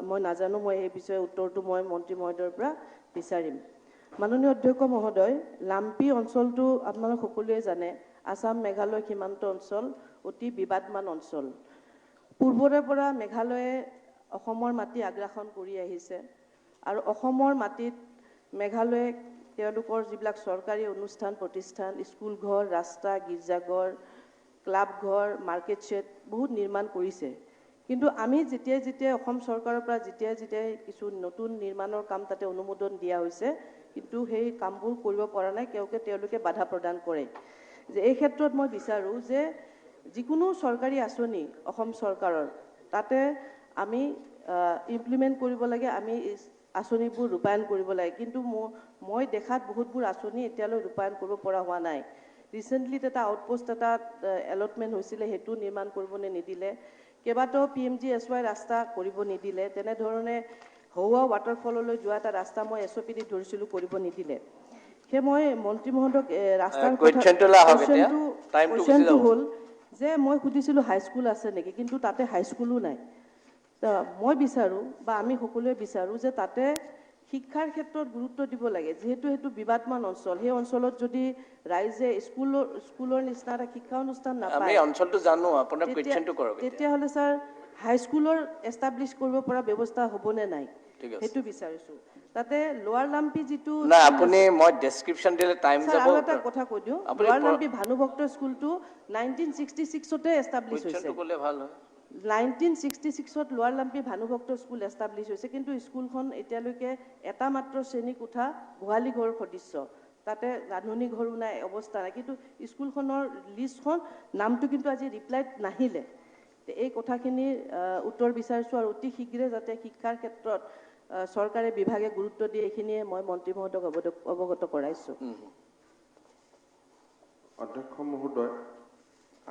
মই নাজানো। মই এই বিষয়ে উত্তৰটো মই মন্ত্ৰী মহোদয়ৰ পৰা বিচাৰিম। মাননীয় অধ্যক্ষ মহোদয়, লাম্পি অঞ্চলটো আপোনালোক সকলোৱে জানে আসাম মেঘালয় সীমান্ত অঞ্চল অতি বিবাদমান অঞ্চল। পূৰ্বৰে পৰা মেঘালয়ে অসমৰ মাটি আগ্ৰাসন কৰি আহিছে আৰু অসমৰ মাটিত মেঘালয়ে তেওঁলোকৰ যিবিলাক চৰকাৰী অনুষ্ঠান প্ৰতিষ্ঠান, স্কুল ঘৰ, ৰাস্তা, গীৰ্জাঘৰ, ক্লাব ঘৰ, মাৰ্কেট শ্বেড বহুত নিৰ্মাণ কৰিছে। কিন্তু আমি যেতিয়াই অসম চৰকাৰৰ পৰা যেতিয়াই কিছু নতুন নিৰ্মাণৰ কাম তাতে অনুমোদন দিয়া হৈছে, কিন্তু সেই কামবোৰ কৰিব পৰা নাই, তেওঁলোকে বাধা প্ৰদান কৰে। যে এই ক্ষেত্ৰত মই বিচাৰোঁ যে যিকোনো চৰকাৰী আঁচনি অসম চৰকাৰৰ তাতে আমি ইমপ্লিমেণ্ট কৰিব লাগে, আমি আঁচনিবোৰ ৰূপায়ণ কৰিব লাগে। কিন্তু মই দেখাত বহুতবোৰ আঁচনি এতিয়ালৈ ৰূপায়ণ কৰিব পৰা হোৱা নাই। ৰিচেণ্টলি এটা আউটপোষ্ট এটা এলটমেণ্ট হৈছিলে, সেইটো নিৰ্মাণ কৰিবলৈ নিদিলে। কেইবাটাও PMGSY ৰাস্তা কৰিব নিদিলে। তেনেধৰণে হৌৱা ৱাটাৰফললৈ যোৱা এটা ৰাস্তা মই SOPD ধৰিছিলোঁ, কৰিব নিদিলে। সেই মই মন্ত্ৰী মহোদয়ক ৰাস্তাৰ কুৱেশ্যনটো হ'ল যে মই সুধিছিলোঁ হাইস্কুল আছে নেকি, কিন্তু তাতে হাইস্কুলো নাই। মই বিচাৰোঁ বা আমি সকলোৱে বিচাৰোঁ যে তাতে শিক্ষাৰ ক্ষেত্ৰত গুৰুত্ব দিব লাগে। যিহেতু সেইটো বিবাদমান অঞ্চল, সেই অঞ্চলত যদি ৰাইজে স্কুলৰ নিচিনা এটা শিক্ষা অনুষ্ঠান নাপায়, তেতিয়াহ'লে ছাৰ হাইস্কুলৰ এষ্টাব্লিছ কৰিব পৰা ব্যৱস্থা হ'বনে নাই, সেইটো বিচাৰিছোঁ। তাতে লোৱাৰ লাম্পি যিটো আৰু এটা কথা কৈ দিওঁ, লোৱাৰ লাম্পি ভানুভক্ত স্কুলটো 1966 এষ্টাব্লিছ হৈছে। 1966 লোৱাৰ লাম্পি ভানুভক্ত স্কুল এষ্টাব্লিছ হৈছে, কিন্তু স্কুলখন এতিয়ালৈকে এটা মাত্ৰ শ্ৰেণী কোঠা, গোহালি ঘৰ সদৃশ্য, তাতে ৰান্ধনি ঘৰো নাই, অৱস্থা নাই। কিন্তু স্কুলখনৰ লিষ্টখন নামটো কিন্তু আজি ৰিপ্লাইত নাহিলে। এই কথাখিনিৰ উত্তৰ বিচাৰিছোঁ আৰু অতি শীঘ্ৰে যাতে শিক্ষাৰ ক্ষেত্ৰত চৰকাৰে বিভাগে গুৰুত্ব দিয়ে, এইখিনিয়ে মই মন্ত্ৰী মহোদয়ক অৱগত কৰাইছোঁ। অধ্যক্ষ মহোদয়,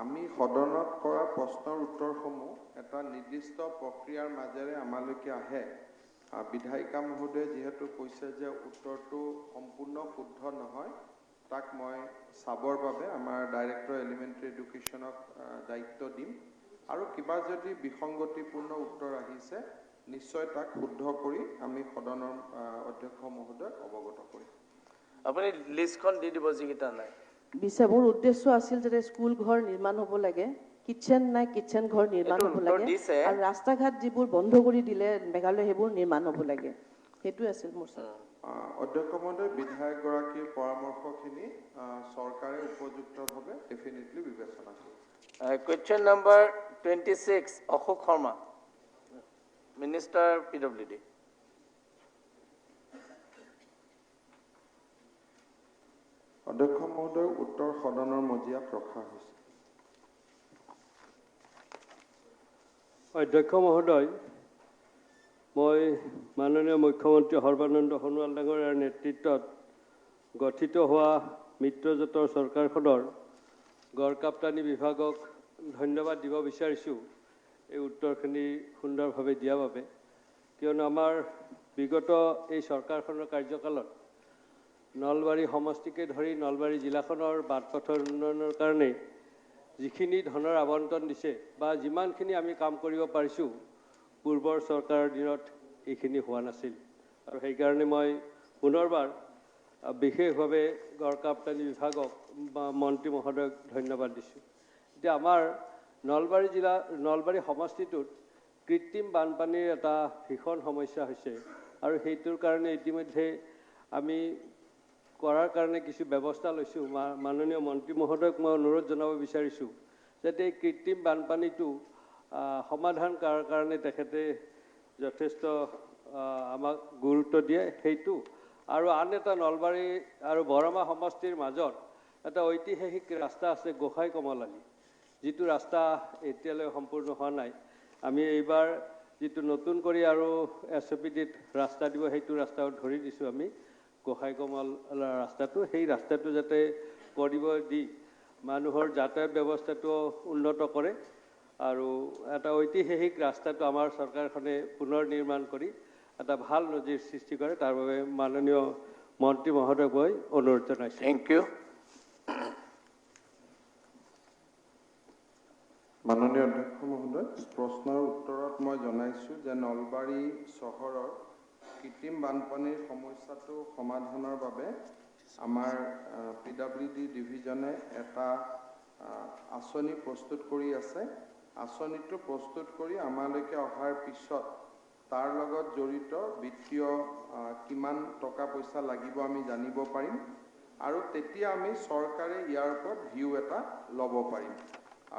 আমি সদনত কৰা প্ৰশ্নৰ উত্তৰসমূহ এটা নিৰ্দিষ্ট প্ৰক্ৰিয়াৰ মাজেৰে আমালৈকে আহে। বিধায়িকা মহোদয়ে যিহেতু কৈছে যে উত্তৰটো সম্পূৰ্ণ শুদ্ধ নহয়, তাক মই চাবৰ বাবে আমাৰ ডাইৰেক্টৰ এলিমেণ্টাৰী এডুকেশ্যনক দায়িত্ব দিম আৰু কিবা যদি বিসংগতিপূৰ্ণ উত্তৰ আহিছে নিশ্চয় তাক শুদ্ধ কৰি আমি সদনৰ অধ্যক্ষ মহোদয়ক অৱগত কৰিম। আপুনি লিষ্টখন দি দিব যিকেইটা নাই। মোৰ উদ্দেশ্য আছিল যে স্কুল ঘৰ নিৰ্মাণ হ'ব লাগে, কিটচেন নাই, কিটচেন ঘৰ নিৰ্মাণ হ'ব লাগে, আৰু ৰাস্তা ঘাট যিবোৰ বন্ধ কৰি দিলে মেঘালয় সেইবোৰ নিৰ্মাণ হ'ব লাগে, সেইটোৱে আছিল মোৰ। অধ্যক্ষ মহোদয়, বিধায়কগৰাকীৰ পৰামৰ্শখিনি চৰকাৰে উপযুক্তভাৱে ডেফিনেটলি বিবেচনা কৰিব। Question number 26, Ashok Sharma, minister PWD। অধ্যক্ষ মহোদয়, উত্তৰ সদনৰ মজিয়াত ৰখা হৈছে। অধ্যক্ষ মহোদয়, মই মাননীয় মুখ্যমন্ত্ৰী সৰ্বানন্দ সোণোৱাল ডাঙৰীয়াৰ নেতৃত্বত গঠিত হোৱা মিত্ৰজোঁটৰ চৰকাৰখনৰ গড়কাপ্তানি বিভাগক ধন্যবাদ দিব বিচাৰিছোঁ এই উত্তৰখিনি সুন্দৰভাৱে দিয়াৰ বাবে। কিয়নো আমাৰ বিগত এই চৰকাৰখনৰ কাৰ্যকালত নলবাৰী সমষ্টিকে ধৰি নলবাৰী জিলাখনৰ বাট পথৰ উন্নয়নৰ কাৰণে যিখিনি ধনৰ আবণ্টন দিছে বা যিমানখিনি আমি কাম কৰিব পাৰিছোঁ, পূৰ্বৰ চৰকাৰৰ দিনত এইখিনি হোৱা নাছিল। আৰু সেইকাৰণে মই পুনৰবাৰ বিশেষভাৱে গড়কাপ্তানি বিভাগক বা মন্ত্ৰী মহোদয়ক ধন্যবাদ দিছোঁ। এতিয়া আমাৰ নলবাৰী সমষ্টিটোত কৃত্ৰিম বানপানীৰ এটা ভীষণ সমস্যা হৈছে আৰু সেইটোৰ কাৰণে ইতিমধ্যে আমি কৰাৰ কাৰণে কিছু ব্যৱস্থা লৈছোঁ। মাননীয় মন্ত্ৰী মহোদয়ক মই অনুৰোধ জনাব বিচাৰিছোঁ যাতে এই কৃত্ৰিম বানপানীটো সমাধান কৰাৰ কাৰণে তেখেতে যথেষ্ট আমাক গুৰুত্ব দিয়ে সেইটো। আৰু আন এটা নলবাৰী আৰু বৰমা সমষ্টিৰ মাজত এটা ঐতিহাসিক ৰাস্তা আছে গোসাই কমলালী, যিটো ৰাস্তা এতিয়ালৈ সম্পূৰ্ণ হোৱা নাই। আমি এইবাৰ যিটো নতুন কৰি আৰু SOPDত ৰাস্তা দিব, সেইটো ৰাস্তাও ধৰি দিছোঁ আমি গোসাই কমলা ৰাস্তাটো। সেই ৰাস্তাটো যাতে কৰিব দি মানুহৰ যাতায়াত ব্যৱস্থাটো উন্নত কৰে আৰু এটা ঐতিহাসিক ৰাস্তাটো আমাৰ চৰকাৰখনে পুনৰ নিৰ্মাণ কৰি এটা ভাল নজিৰ সৃষ্টি কৰে, তাৰ বাবে মাননীয় মন্ত্ৰী মহোদয়ক মই অনুৰোধ জনাইছোঁ। Thank you. মাননীয় অধ্যক্ষ মহোদয়, প্ৰশ্নৰ উত্তৰত মই জনাইছোঁ যে নলবাৰী চহৰৰ কৃত্ৰিম বানপানীৰ সমস্যাটো সমাধানৰ বাবে আমাৰ PWD ডিভিজনে এটা আঁচনি প্ৰস্তুত কৰি আছে। আঁচনিটো প্ৰস্তুত কৰি আমালৈকে অহাৰ পিছত তাৰ লগত জড়িত বিত্তীয় কিমান টকা পইচা লাগিব আমি জানিব পাৰিম আৰু তেতিয়া আমি চৰকাৰে ইয়াৰ ওপৰত ভিউ এটা ল'ব পাৰিম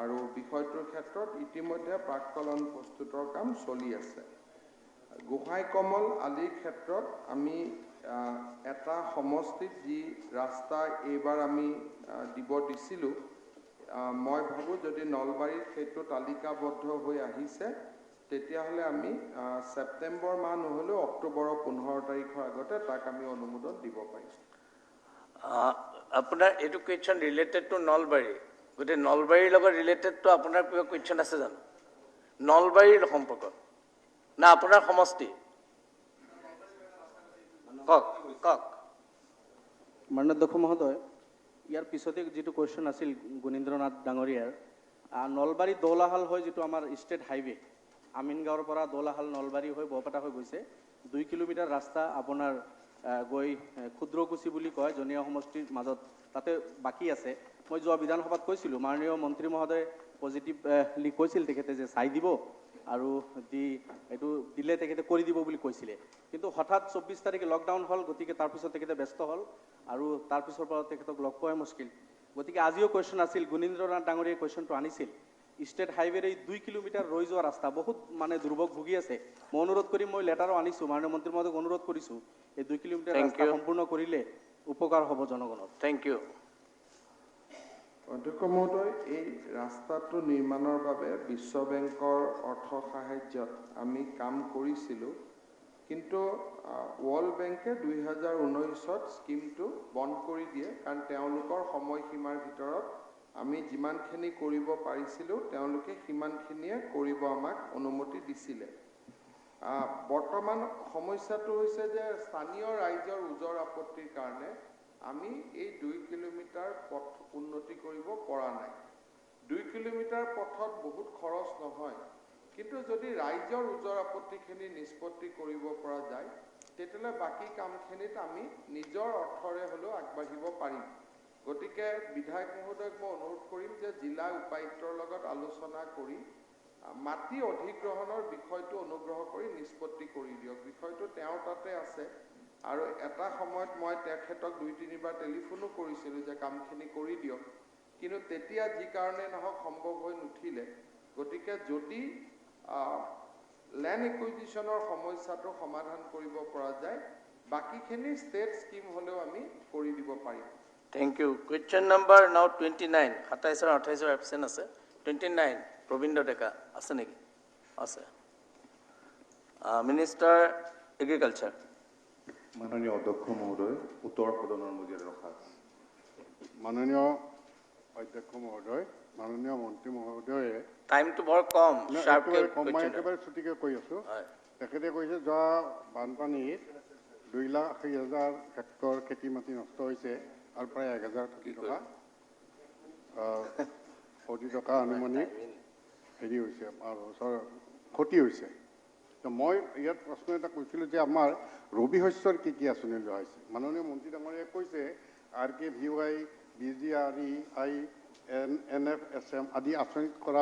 আৰু বিষয়টোৰ ক্ষেত্ৰত ইতিমধ্যে প্ৰাক্কলন প্ৰস্তুতৰ কাম চলি আছে। গোহাঁই কমল আলিৰ ক্ষেত্ৰত আমি এটা সমষ্টিত যি ৰাস্তা এইবাৰ আমি দিব দিছিলোঁ, মই ভাবোঁ যদি নলবাৰীত সেইটো তালিকাবদ্ধ হৈ আহিছে তেতিয়াহ'লে আমি ছেপ্টেম্বৰ মাহ নহ'লেও অক্টোবৰৰ 15 তাৰিখৰ আগতে তাক আমি অনুমোদন দিব পাৰিম। আপোনাৰ এইটো কুৱেশ্যন ৰিলেটেড টু নলবাৰী, গতিকে নলবাৰীৰ লগত ৰিলেটেড টু আপোনাৰ কিবা কুৱেশ্যন আছে জানো? নলবাৰীৰ সম্পৰ্কত না আপোনাৰ সমষ্টি? কওক কওক। মাননীয় অধ্যক্ষ মহোদয়, ইয়াৰ পিছতে যিটো কুৱেশ্যন আছিল গুণীন্দ্ৰনাথ ডাঙৰীয়াৰ, নলবাৰী দৌলাহাল হৈ যিটো আমাৰ ষ্টেট হাইৱে আমিনগাঁৱৰ পৰা দৌলাহাল নলবাৰী হৈ বৰপেটা হৈ গৈছে 2 কিলোমিটাৰ ৰাস্তা আপোনাৰ গৈ ক্ষুদ্ৰকুচি বুলি কয় জনীয়া সমষ্টিৰ মাজত, তাতে বাকী আছে। মই যোৱা বিধানসভাত কৈছিলোঁ, মাননীয় মন্ত্ৰী মহোদয়ে পজিটিভলি কৈছিল তেখেতে যে চাই দিব আৰু এইটো দিলে তেখেতে কৰি দিব বুলি কৈছিলে। কিন্তু হঠাৎ 24 তাৰিখে লকডাউন হ'ল, গতিকে তাৰপিছত তেখেতে ব্যস্ত হ'ল আৰু তাৰপিছৰ পৰা তেখেতক লগ পোৱাই মুস্কিল। গতিকে আজিও কুৱেশ্যন আছিল, গুণীন্দ্ৰনাথ ডাঙৰীয়াই কুৱেশ্যনটো আনিছিল। ষ্টেট হাইৱেৰ এই 2 কিলোমিটাৰ ৰৈ যোৱা ৰাস্তা বহুত ভোগ ভুগি আছে। মই অনুৰোধ কৰি মই লেটাৰো আনিছোঁ, মাননীয় মন্ত্ৰী মহোদয়ক অনুৰোধ কৰিছোঁ এই 2 কিলোমিটাৰ ৰাস্তা সম্পূৰ্ণ কৰিলে উপকাৰ হ'ব জনগণৰ। Thank you. অধ্যক্ষ মহোদয়, এই ৰাস্তাটো নিৰ্মাণৰ বাবে বিশ্ব বেংকৰ অৰ্থ সাহায্যত আমি কাম কৰিছিলোঁ, কিন্তু ৱৰ্ল্ড বেংকে 2019ত স্কিমটো বন্ধ কৰি দিয়ে, কাৰণ তেওঁলোকৰ সময়সীমাৰ ভিতৰত আমি যিমানখিনি কৰিব পাৰিছিলোঁ তেওঁলোকে সিমানখিনিয়ে কৰিব আমাক অনুমতি দিছিলে। বৰ্তমান সমস্যাটো হৈছে যে স্থানীয় ৰাইজৰ ওজৰ আপত্তিৰ কাৰণে আমি এই 2 কিলোমিটাৰ পথ উন্নতি কৰিব পৰা নাই। 2 কিলোমিটাৰ পথত বহুত খৰচ নহয়, কিন্তু যদি ৰাইজৰ ওজৰ আপত্তিখিনি নিষ্পত্তি কৰিব পৰা যায় তেতিয়াহ'লে বাকী কামখিনিত আমি নিজৰ অৰ্থৰে হ'লেও আগবাঢ়িব পাৰিম। গতিকে বিধায়ক মহোদয়ক মই অনুৰোধ কৰিম যে জিলা উপায়ুক্তৰ লগত আলোচনা কৰি মাটি অধিগ্ৰহণৰ বিষয়টো অনুগ্ৰহ কৰি নিষ্পত্তি কৰি দিয়ক। বিষয়টো তেওঁৰ তাতে আছে আৰু এটা সময়ত মই তেখেতক 2-3 বাৰ টেলিফোনো কৰিছিলোঁ যে কামখিনি কৰি দিয়ক, কিন্তু তেতিয়া যি কাৰণে নহওক সম্ভৱ হৈ নুঠিলে। গতিকে যদি লেণ্ড একুইজিশ্যনৰ সমস্যাটো সমাধান কৰিব পৰা যায়, বাকীখিনি ষ্টেট স্কিম হ'লেও আমি কৰি দিব পাৰিম। Thank U. কুৱেশ্যন নম্বৰ নাও 29, 27 আৰু 28 এবচেণ্ট আছে। 29 প্ৰবীন্দ্ৰ ডেকা আছে নেকি? আছে। Minister agriculture. মাননীয় অধ্যক্ষ মহোদয়, উত্তৰ সদনৰ মজিয়াত ৰখা। মাননীয় অধ্যক্ষ মহোদয়, মাননীয় মন্ত্ৰী মহোদয়ে টাইমটো বৰ কম, মই একেবাৰে ছুটিকৈ কৈ আছোঁ। তেখেতে কৈছে যোৱা বানপানীত 2,80,000 হেক্টৰ খেতি মাটি নষ্ট হৈছে আৰু প্ৰায় 1,000 কোটি টকা আনুমানিক হেৰি হৈছে, ক্ষতি হৈছে। তো মই ইয়াত প্ৰশ্ন এটা কৈছিলোঁ যে আমাৰ ৰবি শস্যৰ কি কি আঁচনি লোৱা হৈছে? মাননীয় মন্ত্ৰী ডাঙৰীয়াই কৈছে RKVY, BGRE, NFSM আদি আঁচনিত কৰা